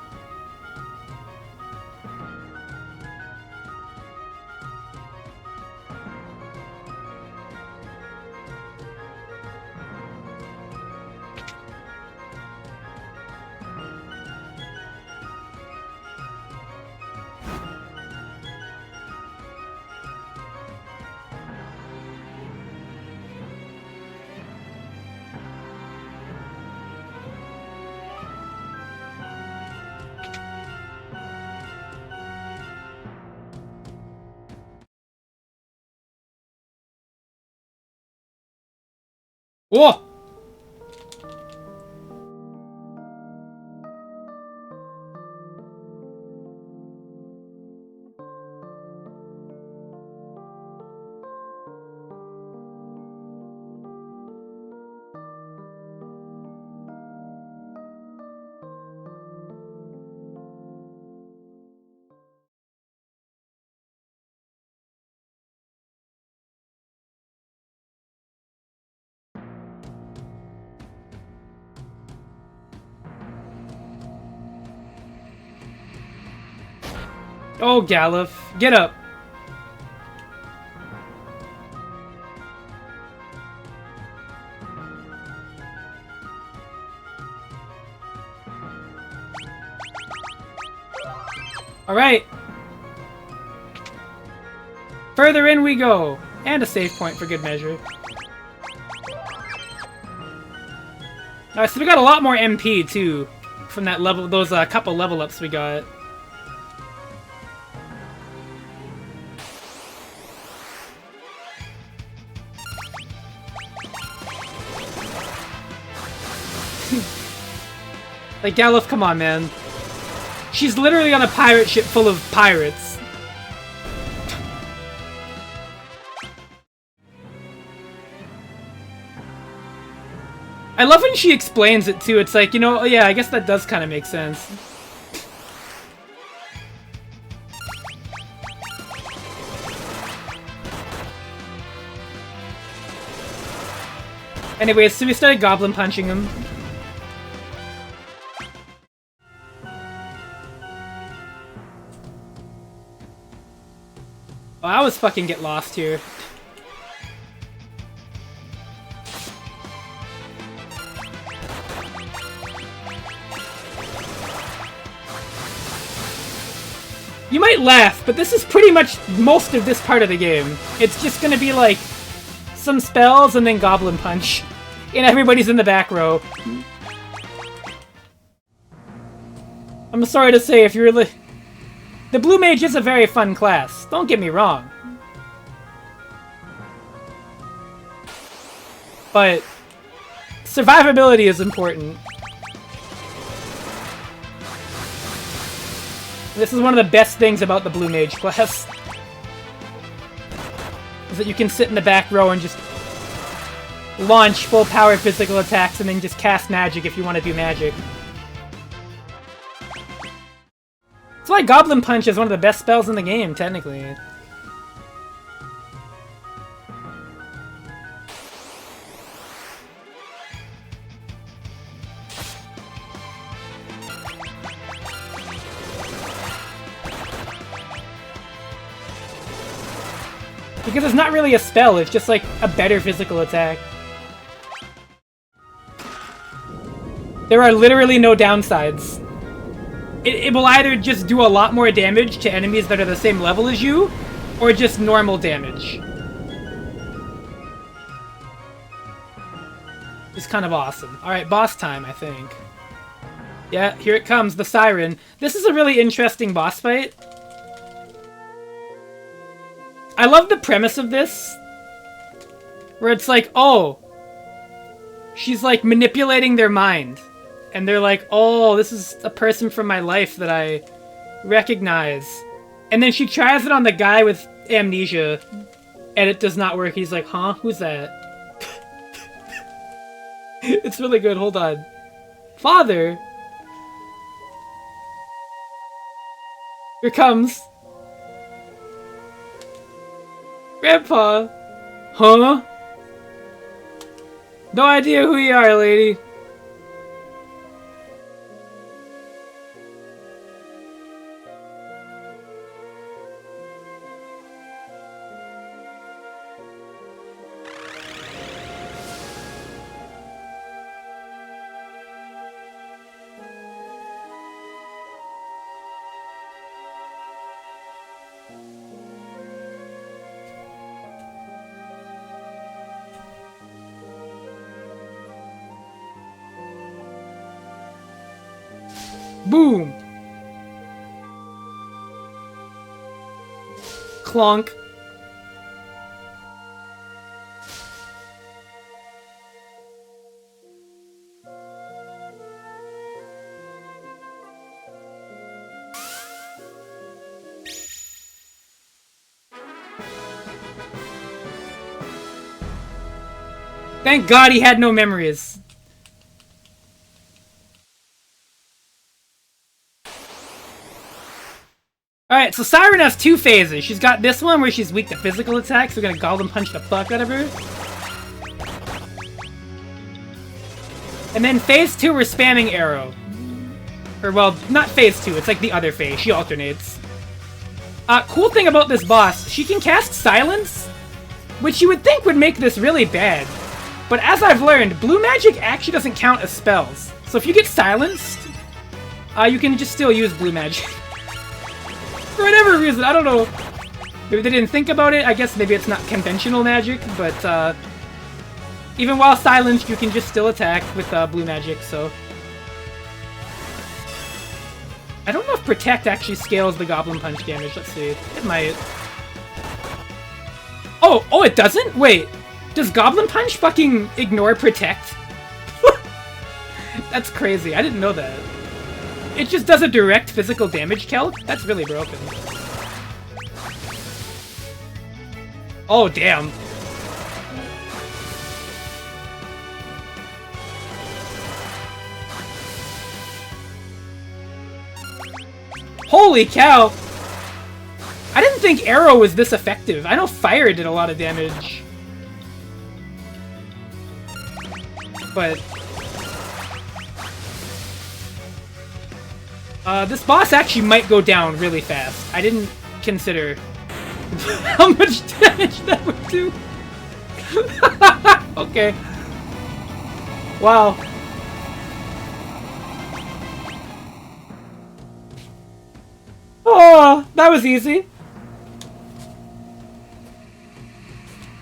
Whoa! Oh, Galuf, get up. Alright. Further in we go. And a save point for good measure. Alright, so we got a lot more MP, too. From that level, those couple level ups we got. Like, Galuf, come on, man. She's literally on a pirate ship full of pirates. I love when she explains it, too. It's like, you know, oh, yeah, I guess that does kind of make sense. Anyways, so we started goblin punching him. Oh, I always fucking get lost here. You might laugh, but this is pretty much most of this part of the game. It's just gonna be like some spells and then Goblin Punch. And everybody's in the back row. I'm sorry to say, if you're the Blue Mage is a very fun class, don't get me wrong. But survivability is important. This is one of the best things about the Blue Mage class. Is that you can sit in the back row and just launch full power physical attacks and then just cast magic if you want to do magic. That's why Goblin Punch is one of the best spells in the game, technically. Because it's not really a spell, it's just like a better physical attack. There are literally no downsides. It will either just do a lot more damage to enemies that are the same level as you, or just normal damage. It's kind of awesome. Alright, boss time, I think. Yeah, here it comes, the Siren. This is a really interesting boss fight. I love the premise of this, where it's like, oh, she's like manipulating their mind. And they're like, oh, this is a person from my life that I recognize. And then she tries it on the guy with amnesia, and it does not work. He's like, huh? Who's that? It's really good. Hold on. Father? Here comes. Grandpa? Huh? No idea who you are, lady. Boom! Clonk. Thank God he had no memories. Alright, so Siren has two phases. She's got this one where she's weak to physical attacks, so we're gonna Goblin Punch the fuck out of her. And then phase 2, we're spamming Arrow. Or, well, not phase 2, it's like the other phase. She alternates. Cool thing about this boss, she can cast Silence, which you would think would make this really bad. But as I've learned, blue magic actually doesn't count as spells. So if you get silenced, you can just still use blue magic. For whatever reason, I don't know. Maybe they didn't think about it. I guess maybe it's not conventional magic, but even while silenced, you can just still attack with blue magic, so... I don't know if Protect actually scales the Goblin Punch damage. Let's see. It might. Oh, it doesn't? Wait. Does Goblin Punch fucking ignore Protect? That's crazy. I didn't know that. It just does a direct physical damage calc? That's really broken. Oh, damn. Holy cow! I didn't think Arrow was this effective. I know Fire did a lot of damage. But... this boss actually might go down really fast. I didn't consider how much damage that would do. Okay. Wow. Oh, that was easy.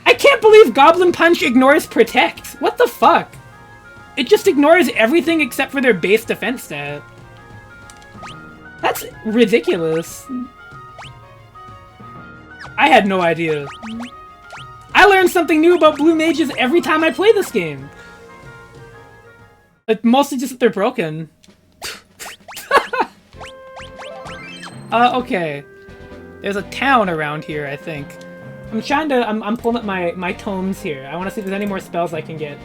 I can't believe Goblin Punch ignores Protect. What the fuck? It just ignores everything except for their base defense stat. That's ridiculous. I had no idea. I learn something new about blue mages every time I play this game. It's mostly just that they're broken. Okay. There's a town around here, I think. I'm trying to... I'm pulling up my tomes here. I want to see if there's any more spells I can get.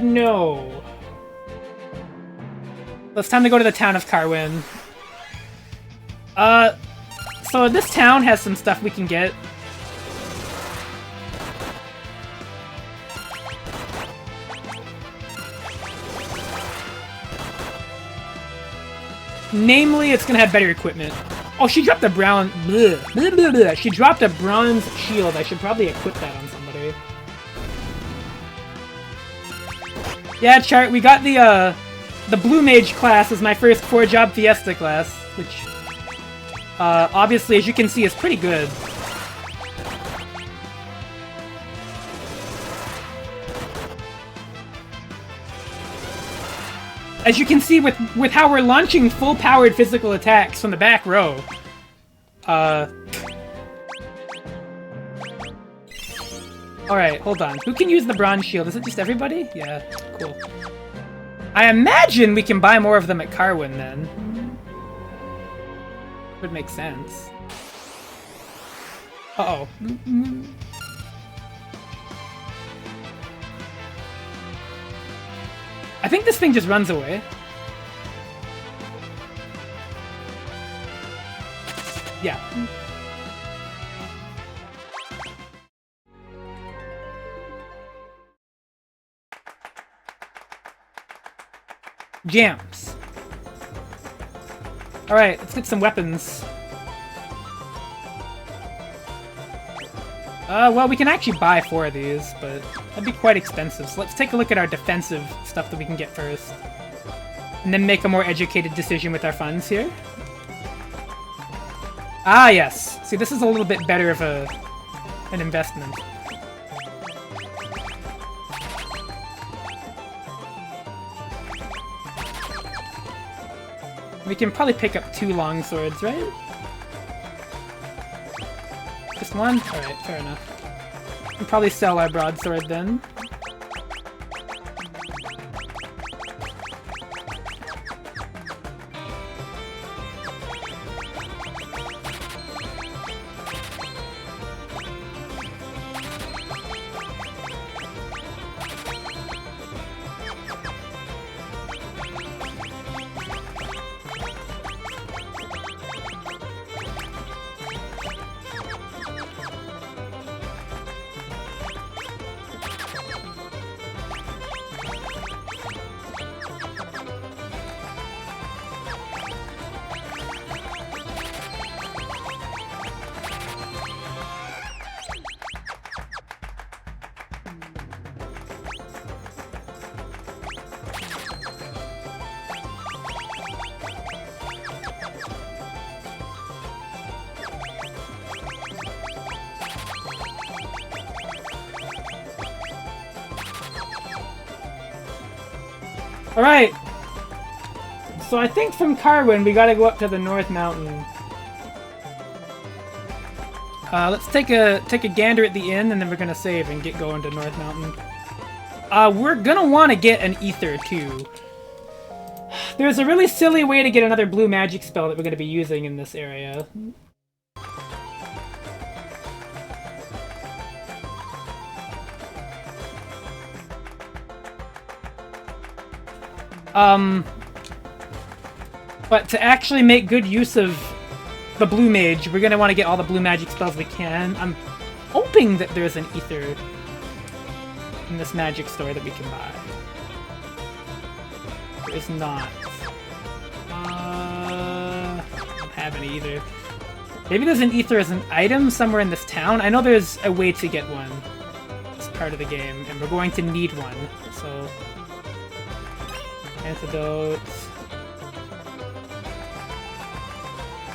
No. It's time to go to the town of Carwin. So this town has some stuff we can get. Namely, it's gonna have better equipment. Oh, she dropped a brown... Bleh, bleh, bleh, bleh. She dropped a bronze shield. I should probably equip that on somebody. Yeah, Chart, we got the Blue Mage class as my first 4-job Fiesta class, which, obviously, as you can see, is pretty good. As you can see with how we're launching full-powered physical attacks from the back row. Alright, hold on. Who can use the bronze shield? Is it just everybody? Yeah, cool. I imagine we can buy more of them at Carwin, then. Would make sense. Uh-oh. I think this thing just runs away. Yeah. Jams. Alright, let's get some weapons. Well, we can actually buy 4 of these, but that'd be quite expensive. So let's take a look at our defensive stuff that we can get first. And then make a more educated decision with our funds here. Ah, yes. See, this is a little bit better of an investment. We can probably pick up 2 long swords, right? Just 1? Alright, fair enough. We'll probably sell our broadsword then. Alright. So I think from Carwin we gotta go up to the North Mountain. Let's take a gander at the inn, and then we're gonna save and get going to North Mountain. We're gonna want to get an ether too. There's a really silly way to get another blue magic spell that we're gonna be using in this area. But to actually make good use of the blue mage, we're gonna want to get all the blue magic spells we can. I'm hoping that there's an ether in this magic store that we can buy. There is not. I don't have any either. Maybe there's an ether as an item somewhere in this town. I know there's a way to get one. It's part of the game, and we're going to need one. So, antidotes.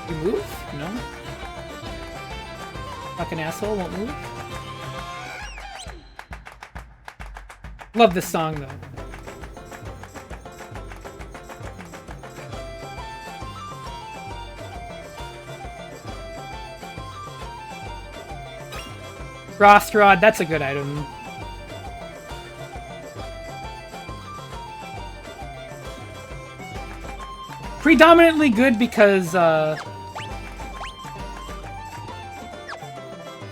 You move? No? Fucking asshole won't move? Love this song, though. Frost Rod, that's a good item. Predominantly good because,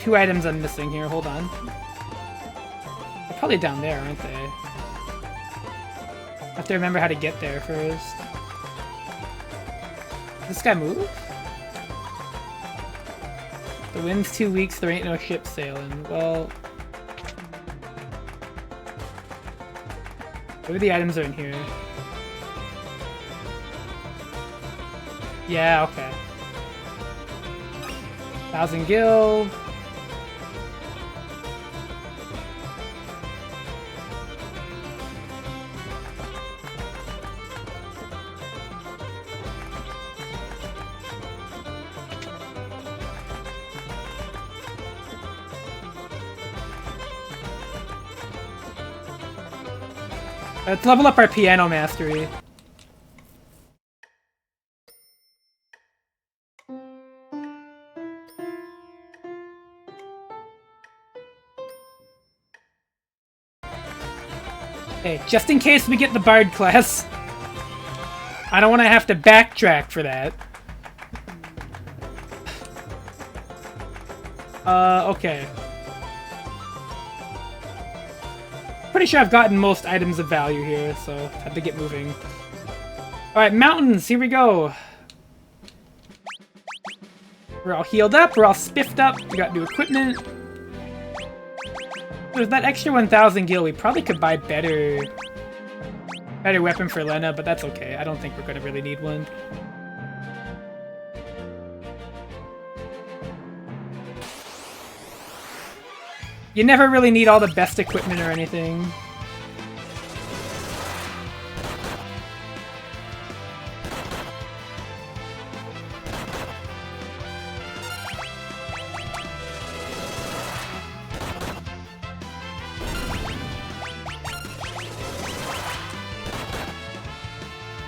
two items I'm missing here, hold on. They're probably down there, aren't they? I have to remember how to get there first. Does this guy move? The wind's 2 weeks, there ain't no ship sailing. Well... maybe the items are in here. Yeah, okay. 1,000 gil. Let's level up our piano mastery. Hey, just in case we get the Bard class. I don't want to have to backtrack for that. Okay. Pretty sure I've gotten most items of value here, so had to get moving. Alright, mountains, here we go. We're all healed up, we're all spiffed up, we got new equipment. There's that extra 1,000 gil, we probably could buy better weapon for Lena, but that's okay. I don't think we're gonna really need one. You never really need all the best equipment or anything.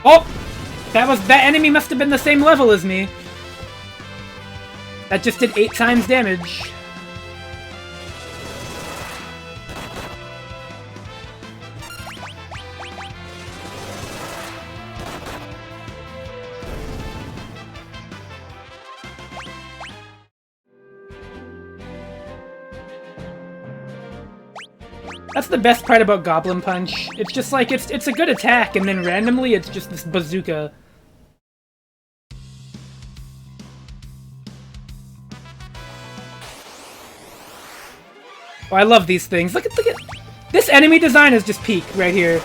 Oh! That enemy must have been the same level as me. That just did 8 times damage. That's the best part about Goblin Punch. It's just like, it's a good attack, and then randomly it's just this bazooka. Oh, I love these things. Look at this enemy design is just peak right here.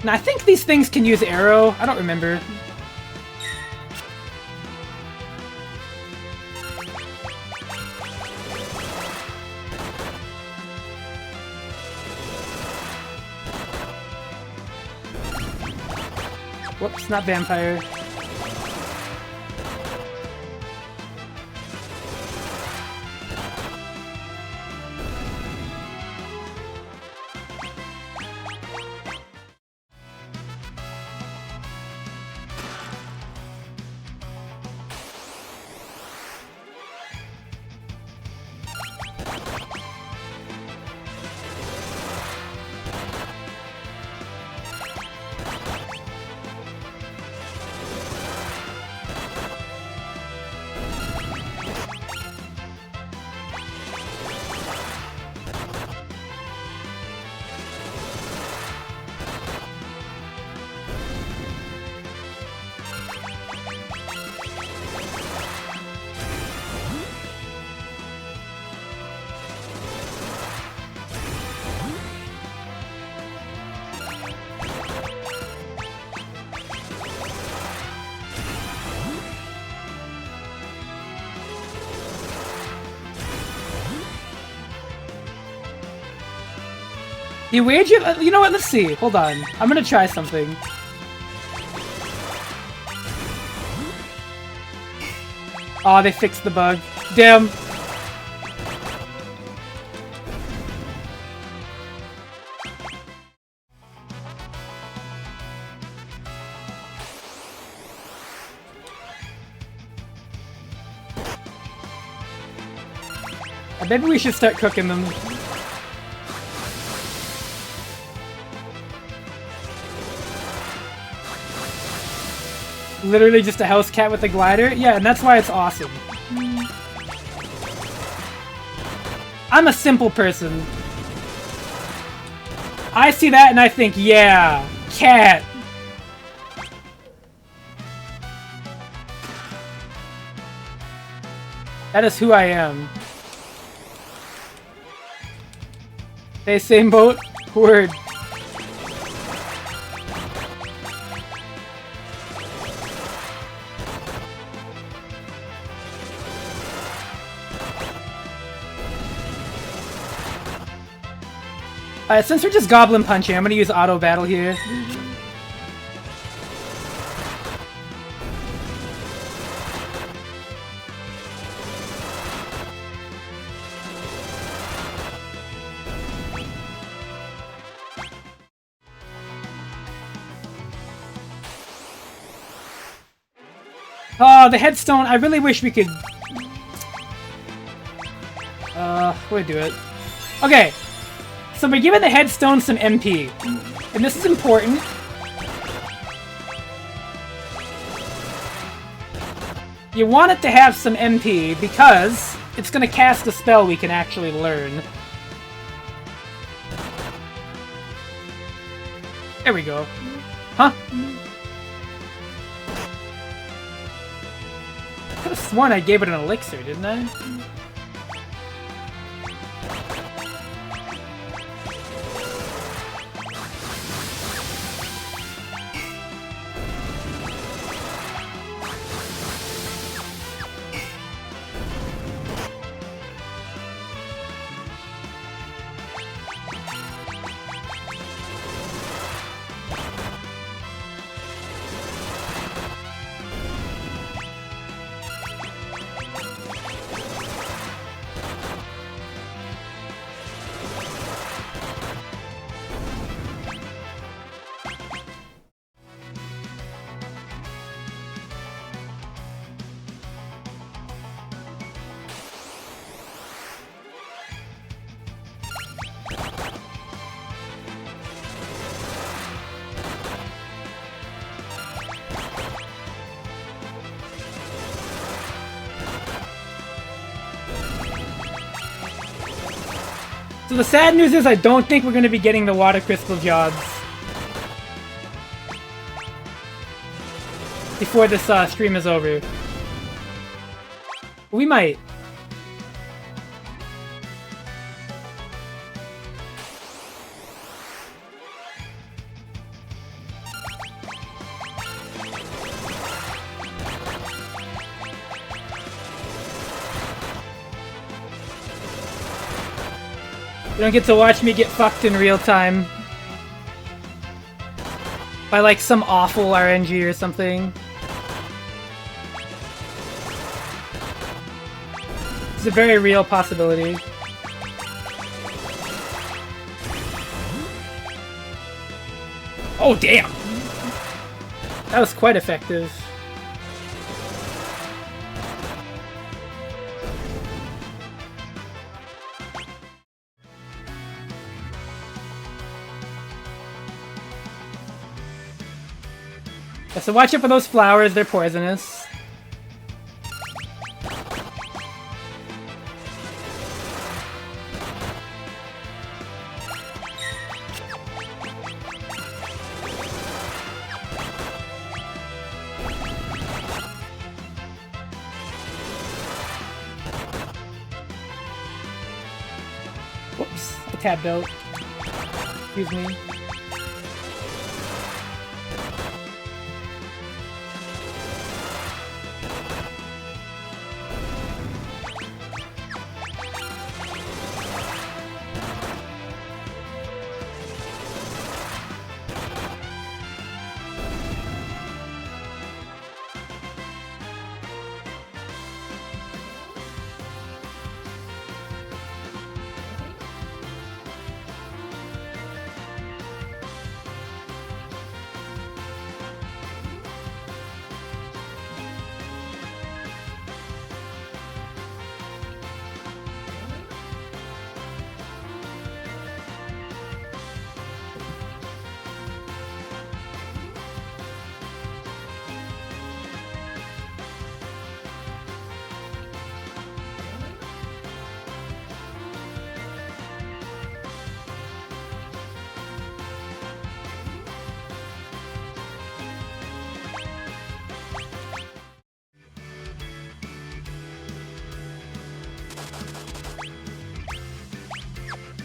Now, I think these things can use arrow. I don't remember. Whoops, not vampire. You wager? You know what? Let's see. Hold on. I'm gonna try something. Aw, they fixed the bug. Damn. Maybe we should start cooking them. Literally just a house cat with a glider? Yeah, and that's why it's awesome. I'm a simple person. I see that and I think, yeah, cat. That is who I am. They same boat? Word. Since we're just goblin punching, I'm gonna use auto battle here. Oh, the headstone. I really wish we could... we'll do it. Okay. So we're giving the headstone some MP. And this is important. You want it to have some MP because it's going to cast a spell we can actually learn. There we go. Huh? I could have sworn I gave it an elixir, didn't I? So the sad news is I don't think we're going to be getting the water crystal jobs before this stream is over. We might. You don't get to watch me get fucked in real time. by like some awful RNG or something. It's a very real possibility. Oh, damn! That was quite effective. So watch out for those flowers, they're poisonous. Whoops, I tabbed out. Excuse me.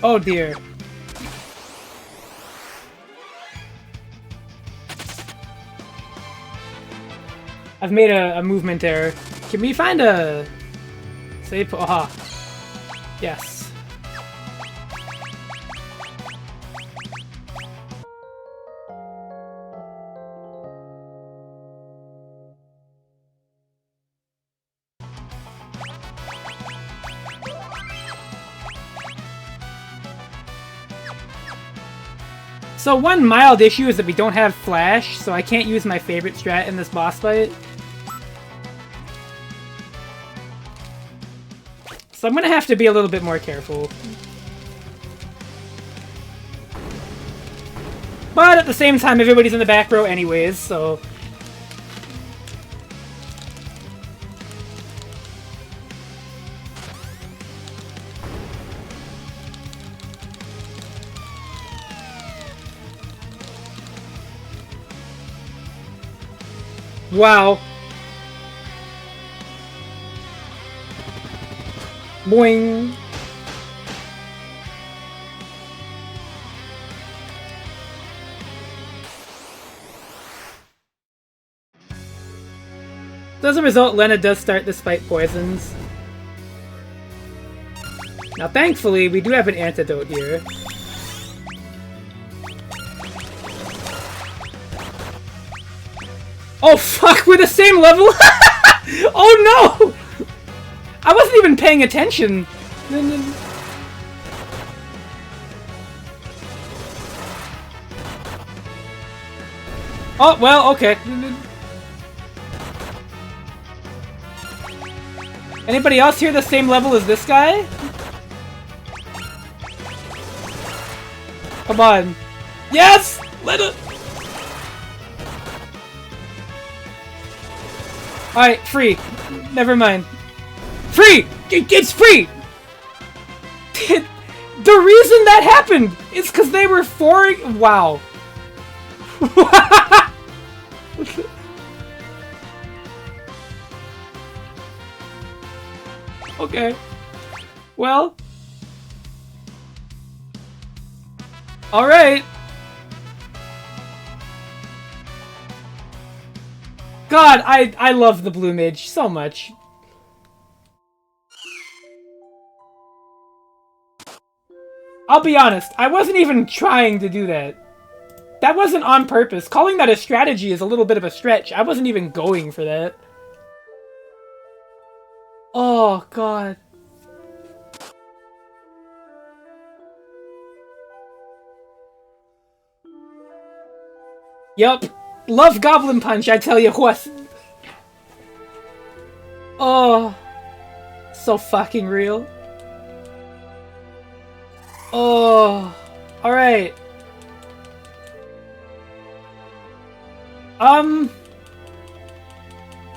Oh dear. I've made a movement error. Can we find a save? Aha. Yes. So one mild issue is that we don't have flash, so I can't use my favorite strat in this boss fight. So I'm gonna have to be a little bit more careful. But at the same time, everybody's in the back row anyways, so... Wow. Boing. So as a result, Lena does start this fight poisons. Now thankfully, we do have an antidote here. Oh fuck, we're the same level? Oh no! I wasn't even paying attention. Oh, well, okay. Anybody else here the same level as this guy? Come on. Yes! Let it... Alright, free. Never mind. Free! It's free! The reason that happened is because they were Wow. Okay. Well. Alright. God, I love the Blue Mage so much. I'll be honest, I wasn't even trying to do that. That wasn't on purpose. Calling that a strategy is a little bit of a stretch. I wasn't even going for that. Oh, God. Yup. Love Goblin Punch, I tell you what. Oh. So fucking real. Oh. Alright.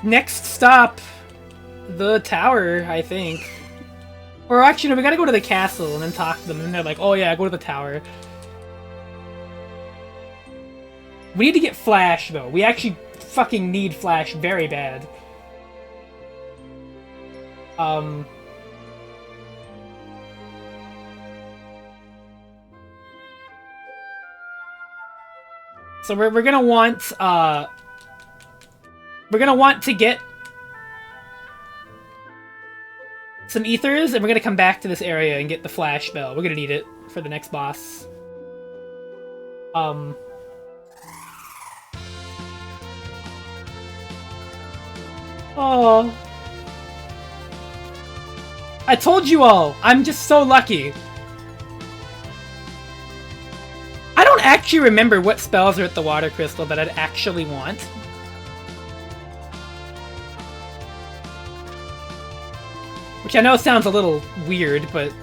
Next stop. The tower, I think. Or actually, no, we gotta go to the castle and then talk to them. And they're like, oh yeah, go to the tower. We need to get Flash, though. We actually fucking need Flash very bad. So we're gonna want, to get some ethers, and we're gonna come back to this area and get the Flash Bell. We're gonna need it for the next boss. Oh. I told you all! I'm just so lucky. I don't actually remember what spells are at the Water Crystal that I'd actually want. Which I know sounds a little weird, but...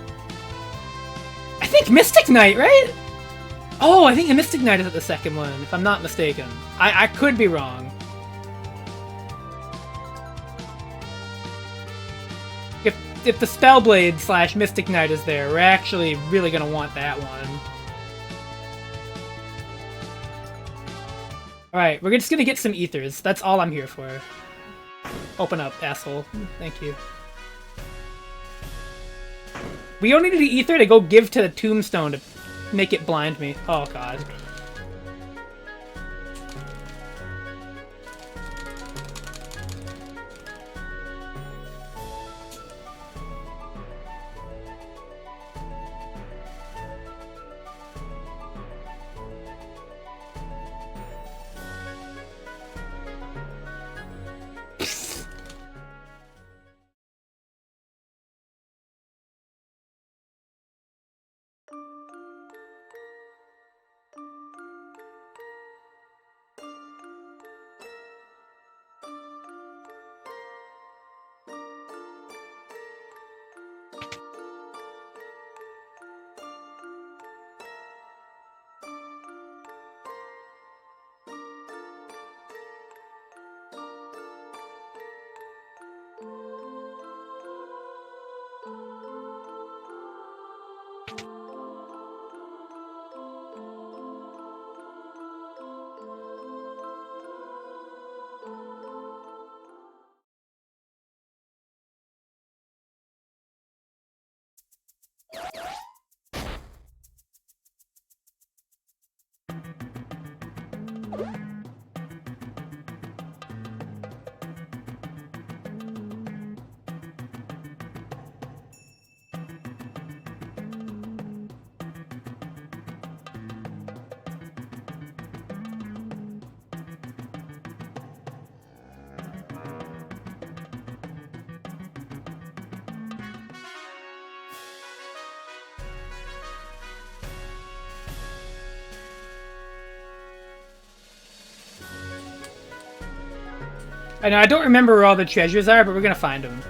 I think Mystic Knight, right? Oh, I think the Mystic Knight is at the second one, if I'm not mistaken. I could be wrong. If the Spellblade / Mystic Knight is there, we're actually really gonna want that one. Alright, we're just gonna get some ethers. That's all I'm here for. Open up, asshole. Thank you. We only need the ether to go give to the tombstone to make it blind me. Oh, God. I know, I don't remember where all the treasures are, but we're gonna find them.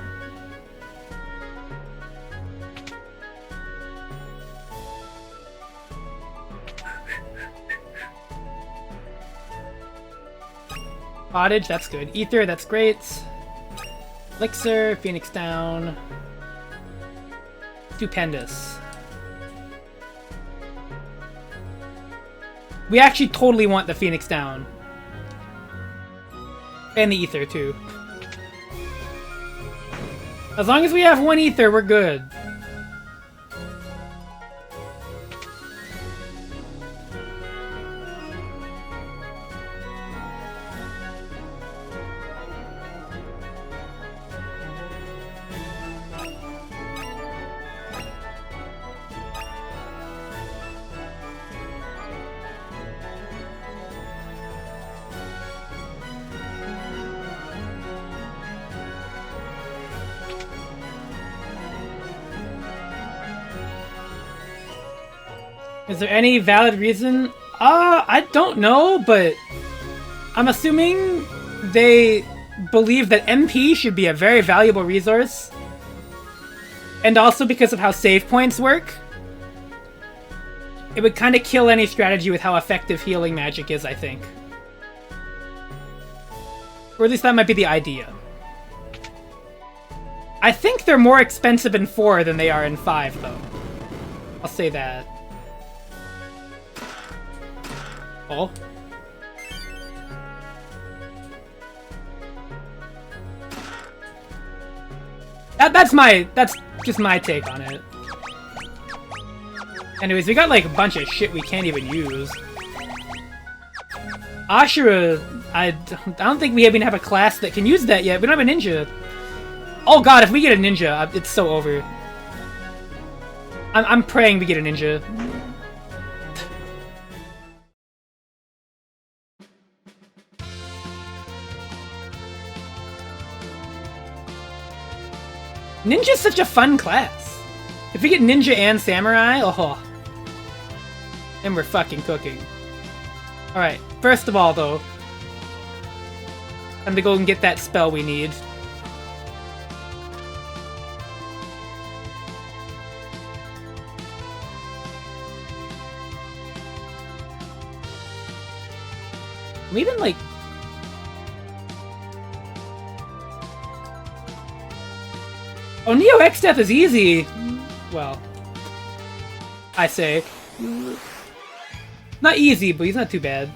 Cottage, that's good. Ether, that's great. Elixir, Phoenix Down. Stupendous. We actually totally want the Phoenix Down. And the ether, too. As long as we have one ether, we're good. Is there any valid reason? I don't know, but I'm assuming they believe that MP should be a very valuable resource. And also because of how save points work. It would kind of kill any strategy with how effective healing magic is, I think. Or at least that might be the idea. I think they're more expensive in 4 than they are in 5, though. I'll say that. Oh. That's just my take on it. Anyways, we got like a bunch of shit we can't even use. Ashura, I don't think we even have a class that can use that yet. We don't have a ninja. Oh god, if we get a ninja, it's so over. I'm praying we get a ninja. Ninja's such a fun class. If we get ninja and samurai, oh. Then we're fucking cooking. Alright, first of all though, time to go and get that spell we need. We even like... Oh, Neo X Death is easy! Well, I say. Not easy, but he's not too bad.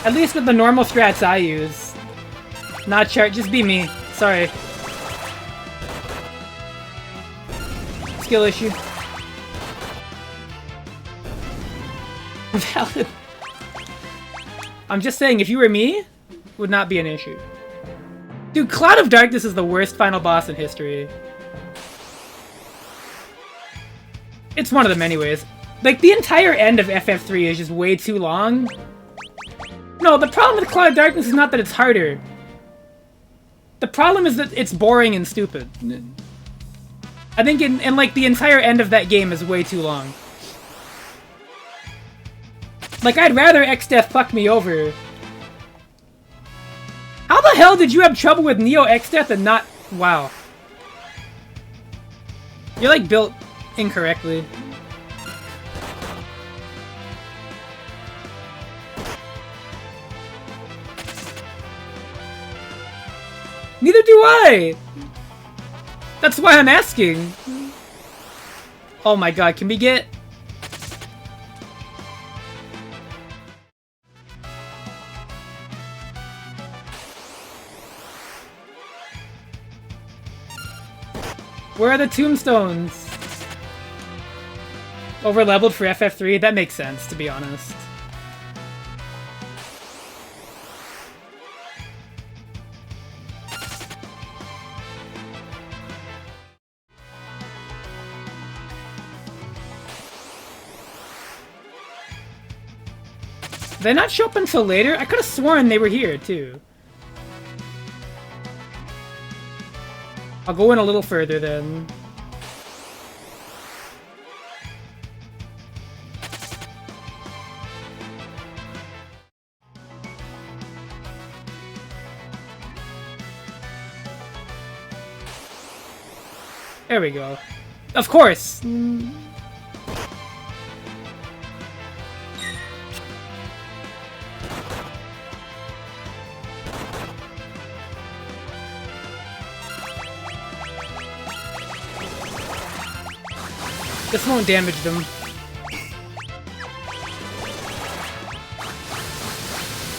At least with the normal strats I use. Not chart, just be me. Sorry. Skill issue. Valid. I'm just saying, if you were me, would not be an issue. Dude, Cloud of Darkness is the worst final boss in history. It's one of them anyways. Like, the entire end of FF3 is just way too long. No, the problem with Cloud of Darkness is not that it's harder. The problem is that it's boring and stupid. I think in like, the entire end of that game is way too long. Like, I'd rather X-Death fuck me over. How the hell did you have trouble with Neo X-Death and not... Wow. You're, like, built incorrectly. Neither do I! That's why I'm asking. Oh my god, can we get... Where are the tombstones? Over-leveled for FF3? That makes sense, to be honest. Did they not show up until later? I could have sworn they were here, too. I'll go in a little further, then. There we go. Of course! This won't damage them.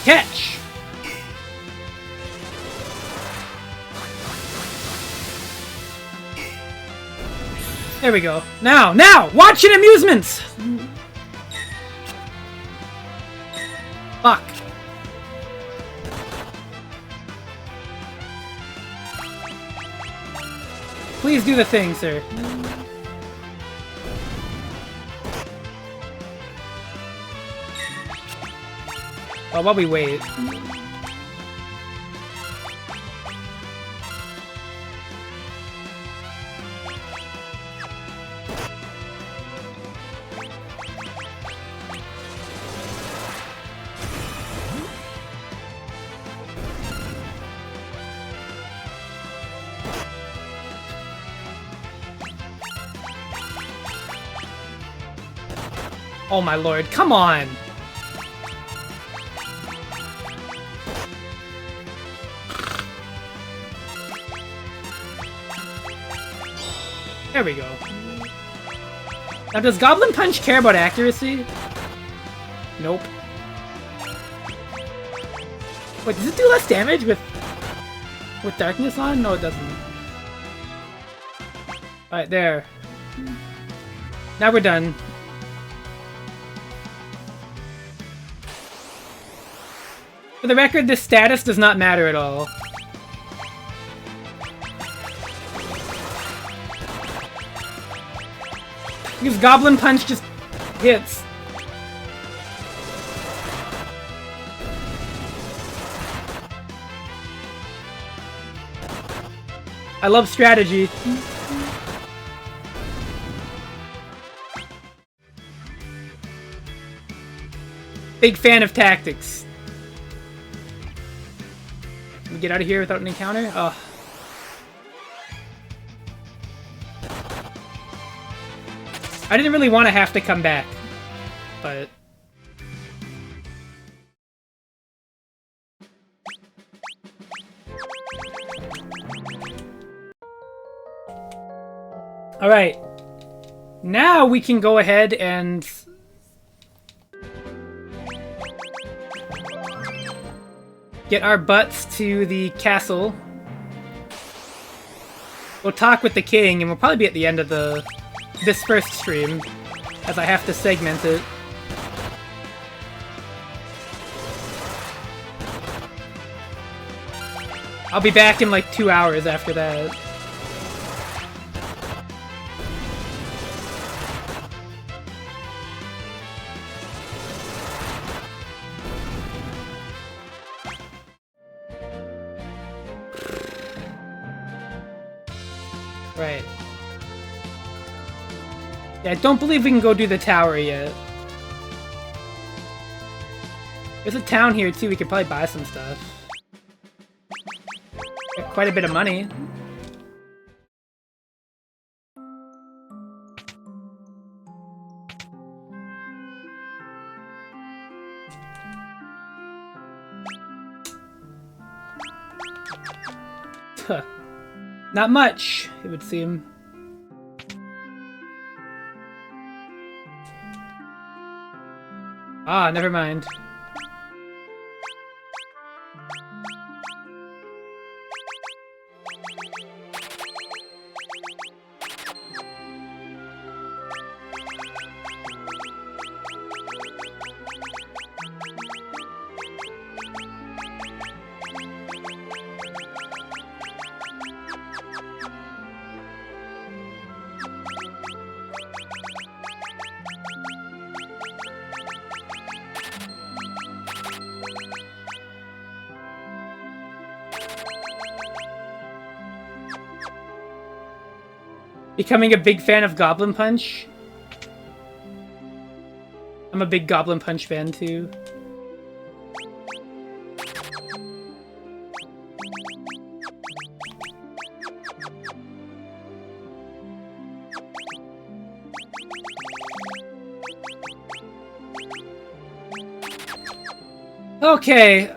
Catch! There we go. Now! Now! Watching amusements! Fuck. Please do the thing, sir. Well, while we wait. Oh my lord, come on! There we go. Now, does Goblin Punch care about accuracy? Nope. Wait, does it do less damage with darkness on? No, it doesn't. Alright, there. Now we're done. For the record, this status does not matter at all. Because Goblin Punch just hits. I love strategy. Big fan of tactics. Can we get out of here without an encounter? Oh. I didn't really want to have to come back, but... Alright. Now we can go ahead and... get our butts to the castle. We'll talk with the king, and we'll probably be at the end of this first stream, as I have to segment it. I'll be back in like 2 hours after that. Right. Yeah, I don't believe we can go do the tower yet. There's a town here too, we could probably buy some stuff. Got quite a bit of money. Huh. Not much, it would seem. Ah, never mind. Becoming a big fan of Goblin Punch. I'm a big Goblin Punch fan too. Okay,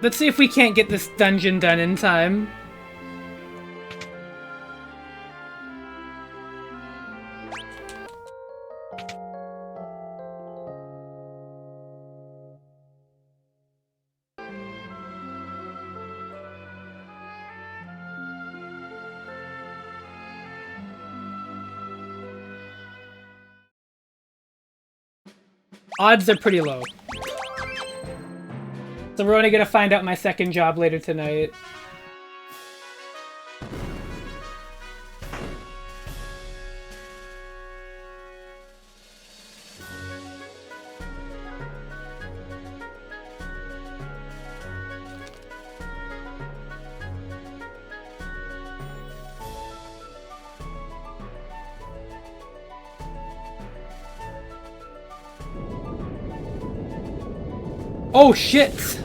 let's see if we can't get this dungeon done in time. Odds are pretty low. So we're only gonna find out my second job later tonight. Oh shit!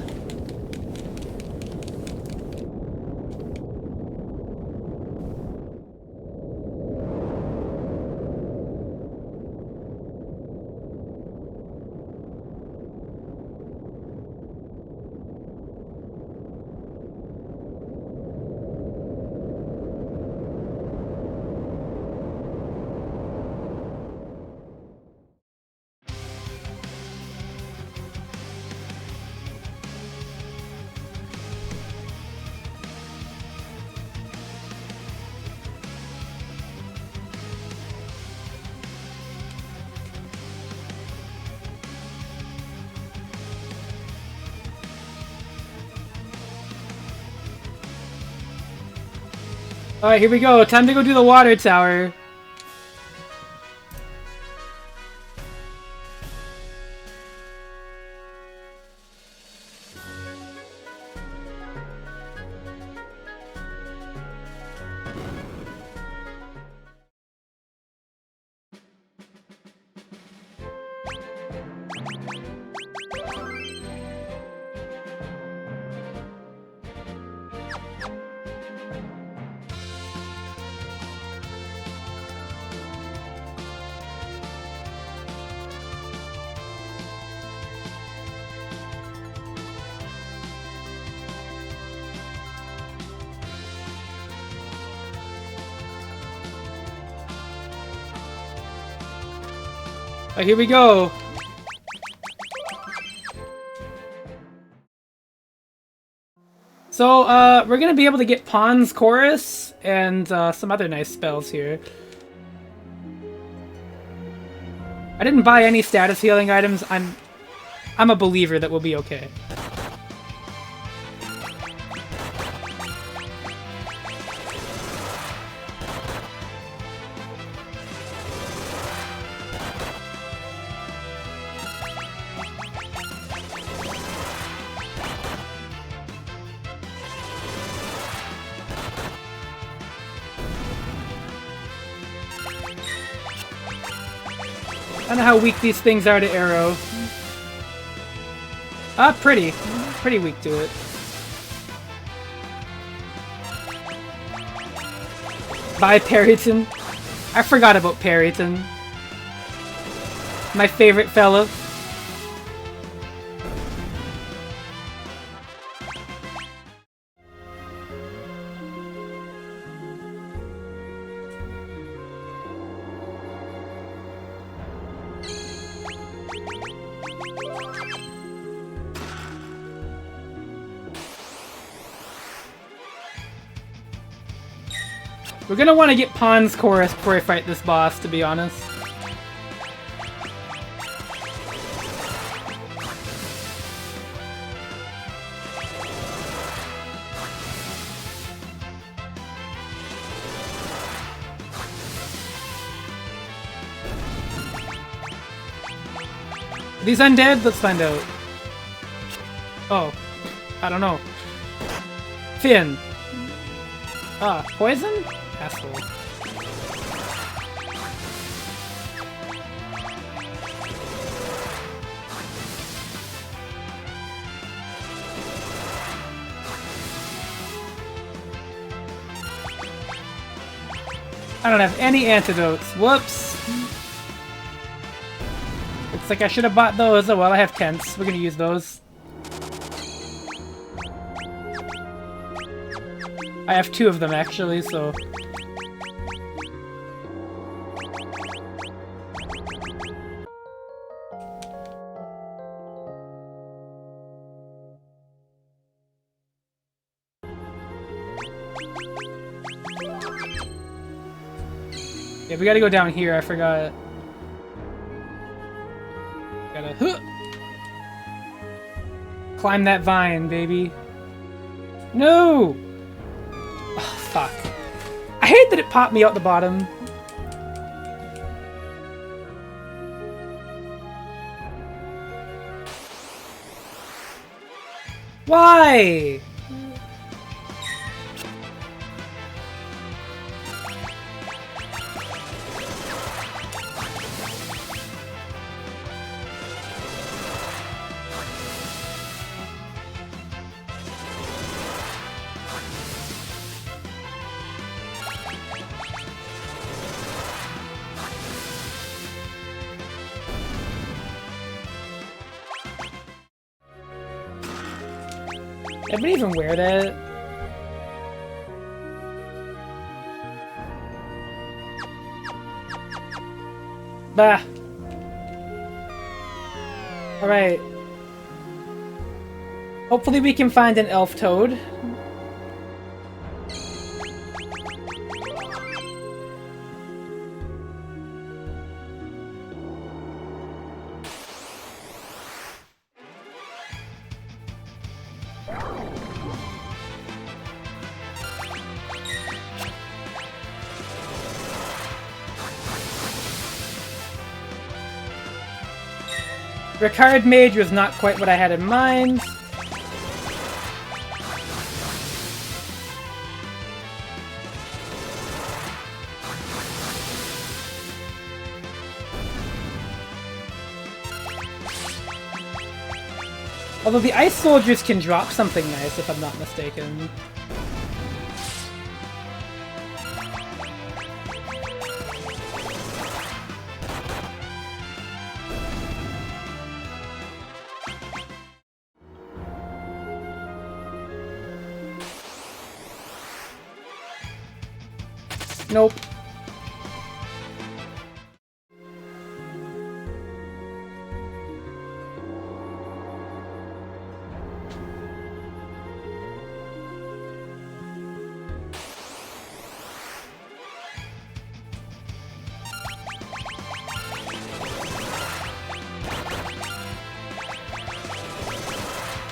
Alright, here we go. Time to go do the water tower. Alright, here we go. So, we're gonna be able to get Pawn's Chorus and some other nice spells here. I didn't buy any status healing items. I'm a believer that we'll be okay. I don't know how weak these things are to arrow. Pretty. Pretty weak to it. Bye, Parryton. I forgot about Parryton. My favorite fellow. We're gonna want to get Pawn's Chorus before we fight this boss, to be honest. Are these undead? Let's find out. Oh. I don't know. Finn. Poison? Asshole. I don't have any antidotes. Whoops. Looks like I should have bought those. Oh well, I have tents. We're gonna use those. I have 2 of them actually, so... Yeah, we gotta go down here, I forgot. Gotta... Climb that vine, baby. No! Oh, fuck. I hate that it popped me out the bottom. Why? Anybody even wear that? Bah. Alright. Hopefully we can find an elf toad. Ricard Mage was not quite what I had in mind. Although the ice soldiers can drop something nice, if I'm not mistaken. Nope.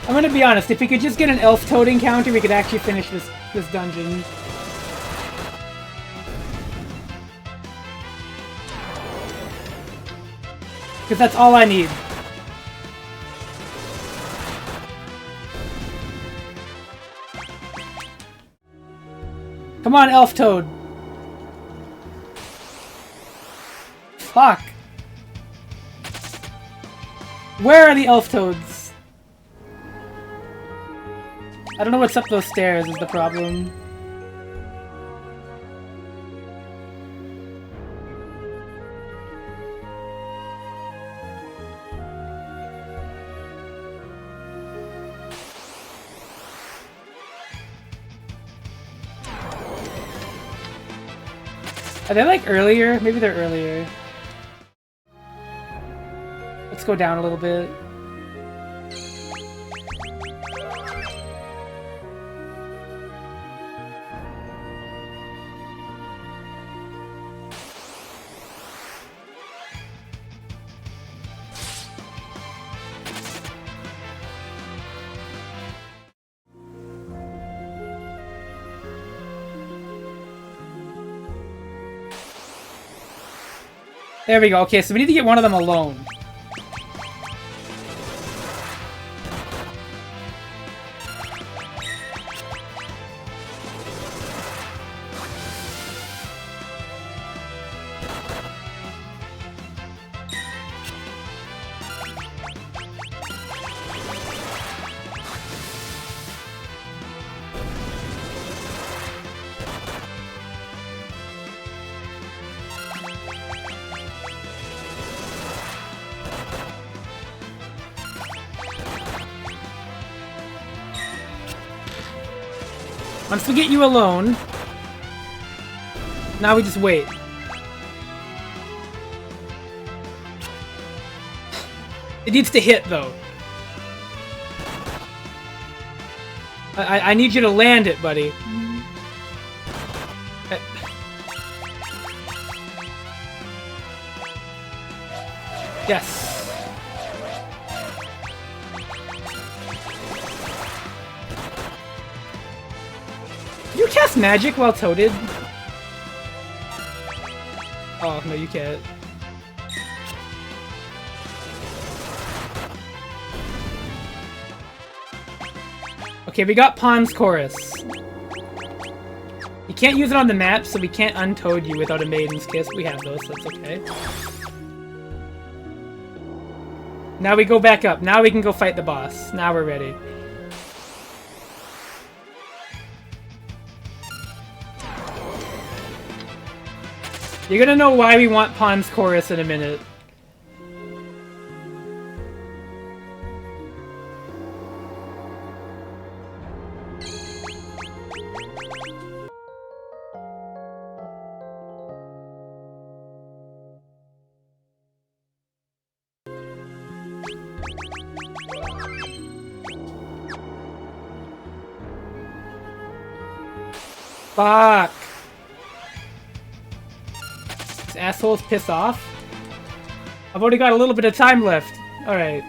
I'm gonna be honest, if we could just get an elf toad encounter, we could actually finish this dungeon. Because that's all I need. Come on, elf toad. Fuck. Where are the elf toads? I don't know what's up those stairs is the problem. Are they like earlier? Maybe they're earlier. Let's go down a little bit. There we go. Okay, so we need to get one of them alone. Once we get you alone, now we just wait. It needs to hit, though. I need you to land it, buddy. Yes. Can you cast magic while toaded? Oh, no, you can't. Okay, we got Pond's Chorus. You can't use it on the map, so we can't untoad you without a Maiden's Kiss. We have those, so that's okay. Now we go back up. Now we can go fight the boss. Now we're ready. You're gonna know why we want Pond's Chorus in a minute. Fuck. These assholes piss off. I've only got a little bit of time left. Alright.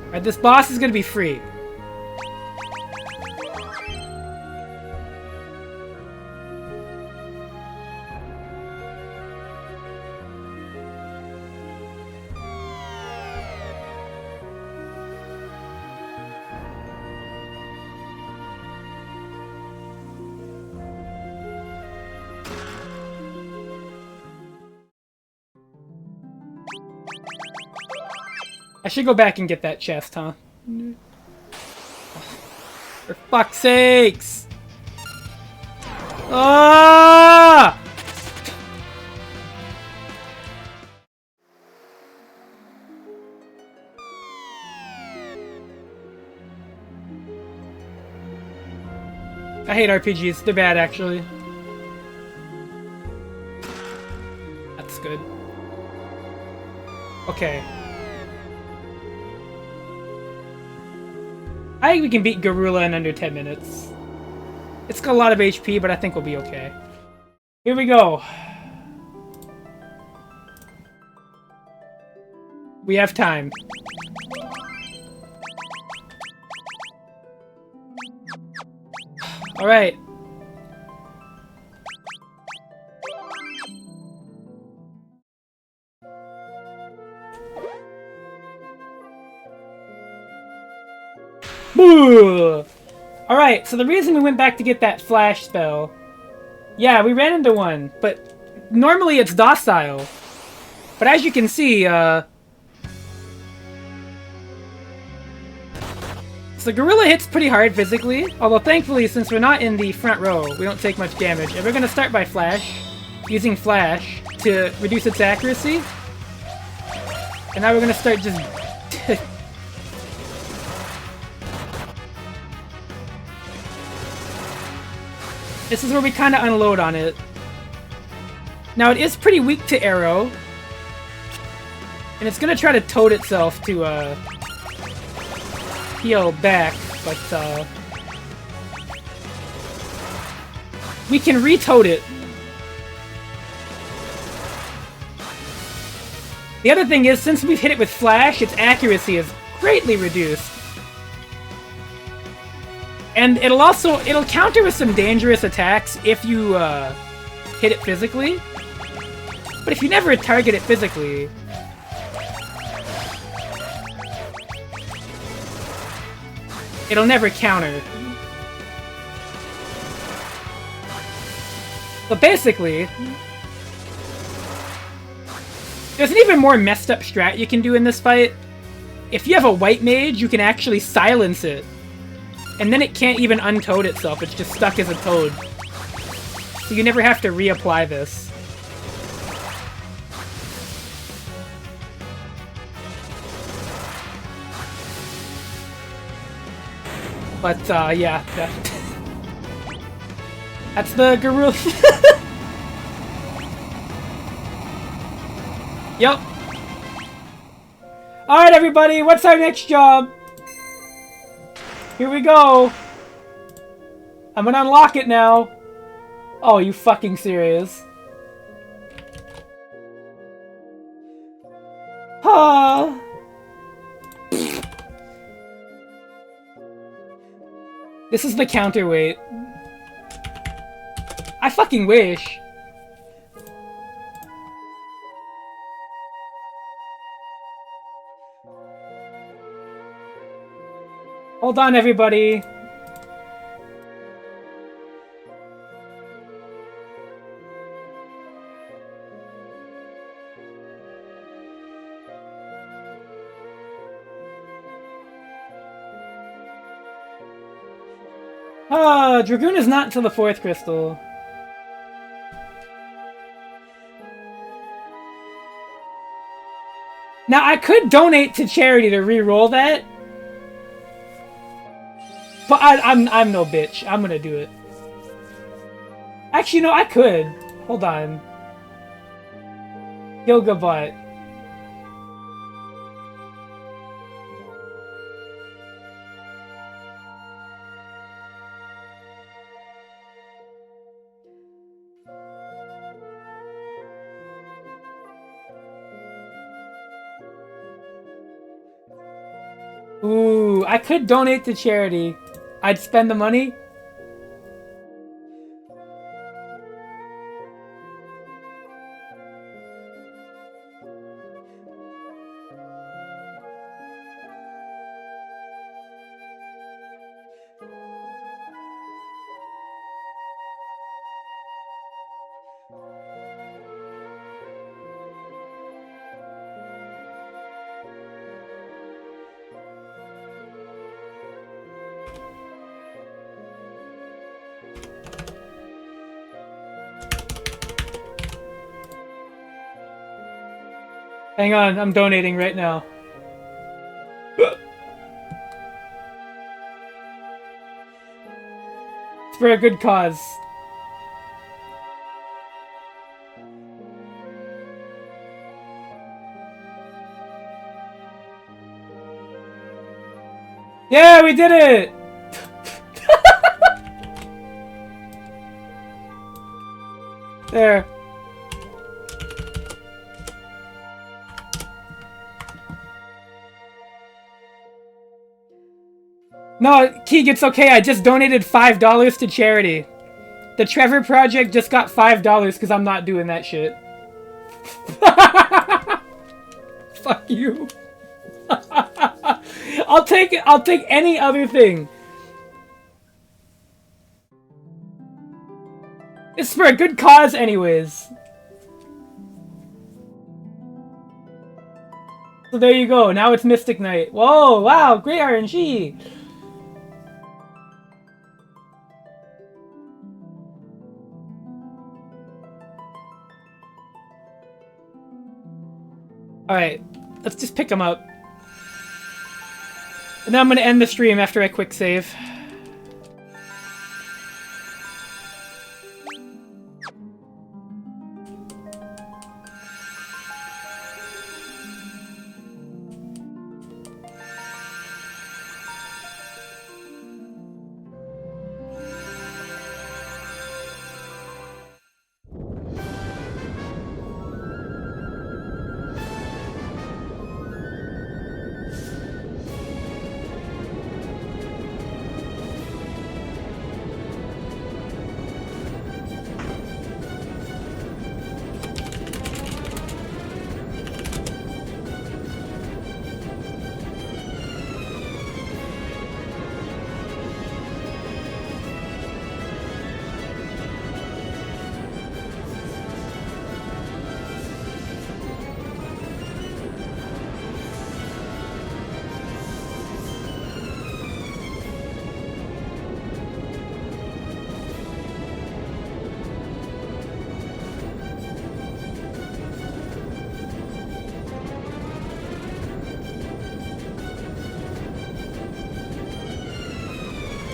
Alright, this boss is gonna be free. I should go back and get that chest, huh? For fuck's sakes! Ah! I hate RPGs. They're bad, actually. That's good. Okay. I think we can beat Garula in under 10 minutes. It's got a lot of HP, but I think we'll be okay. Here we go. We have time. Alright. Alright, so the reason we went back to get that flash spell... Yeah, we ran into one, but normally it's docile. But as you can see, so Gorilla hits pretty hard physically, although thankfully, since we're not in the front row, we don't take much damage. And we're gonna start by Flash, using Flash to reduce its accuracy. And now we're gonna start just... This is where we kind of unload on it. Now, it is pretty weak to arrow. And it's gonna try to toad itself to, heal back, but, we can re-toad it. The other thing is, since we've hit it with Flash, its accuracy is greatly reduced. And it'll counter with some dangerous attacks if you, hit it physically. But if you never target it physically... it'll never counter. But basically... there's an even more messed up strat you can do in this fight. If you have a white mage, you can actually silence it. And then it can't even untoad itself, it's just stuck as a toad. So you never have to reapply this. But, yeah. That's the Garou. Yep. Alright, everybody, what's our next job? Here we go. I'm gonna unlock it now. Oh, you fucking serious? Ah. This is the counterweight. I fucking wish. Hold on, everybody. Dragoon is not until the 4th crystal. Now, I could donate to charity to re-roll that. But I'm no bitch. I'm gonna do it. Actually, no, I could. Hold on. Yoga bot. Ooh, I could donate to charity. I'd spend the money. Hang on, I'm donating right now. It's for a good cause. Yeah, we did it! There. No, Keeg, it's okay. I just donated $5 to charity. The Trevor Project just got $5 because I'm not doing that shit. Fuck you. I'll take any other thing. It's for a good cause anyways. So there you go. Now it's Mystic Knight. Whoa, wow, great RNG. Alright, let's just pick him up. And then I'm gonna end the stream after I quick save.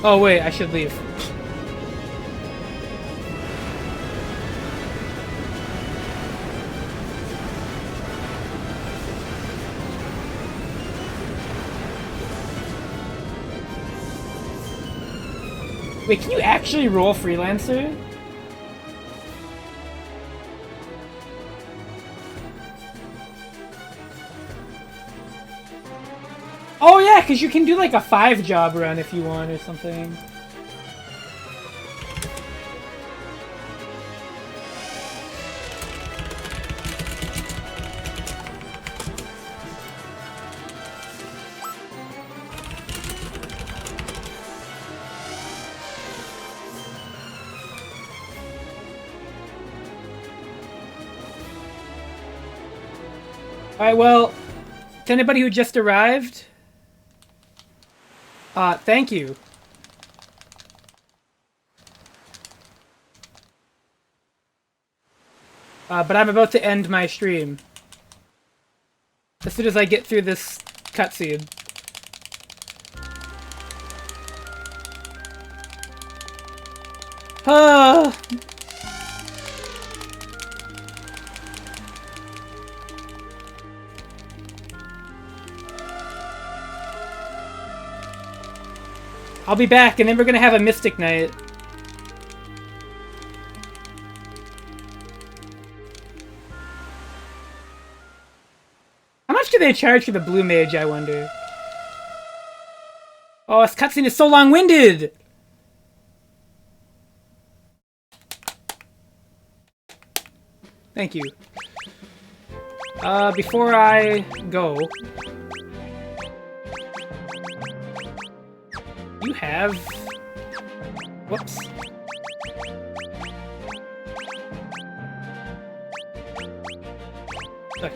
Oh wait, I should leave. Wait, can you actually roll Freelancer? Oh yeah, because you can do like a 5-job run if you want or something. Alright, well, to anybody who just arrived, thank you. But I'm about to end my stream. As soon as I get through this cutscene. I'll be back, and then we're gonna have a Mystic Night. How much do they charge for the Blue Mage, I wonder? Oh, this cutscene is so long-winded! Thank you. Before I go... You have... Whoops. Okay.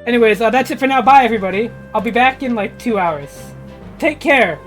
Anyways, that's it for now. Bye, everybody. I'll be back in like 2 hours. Take care.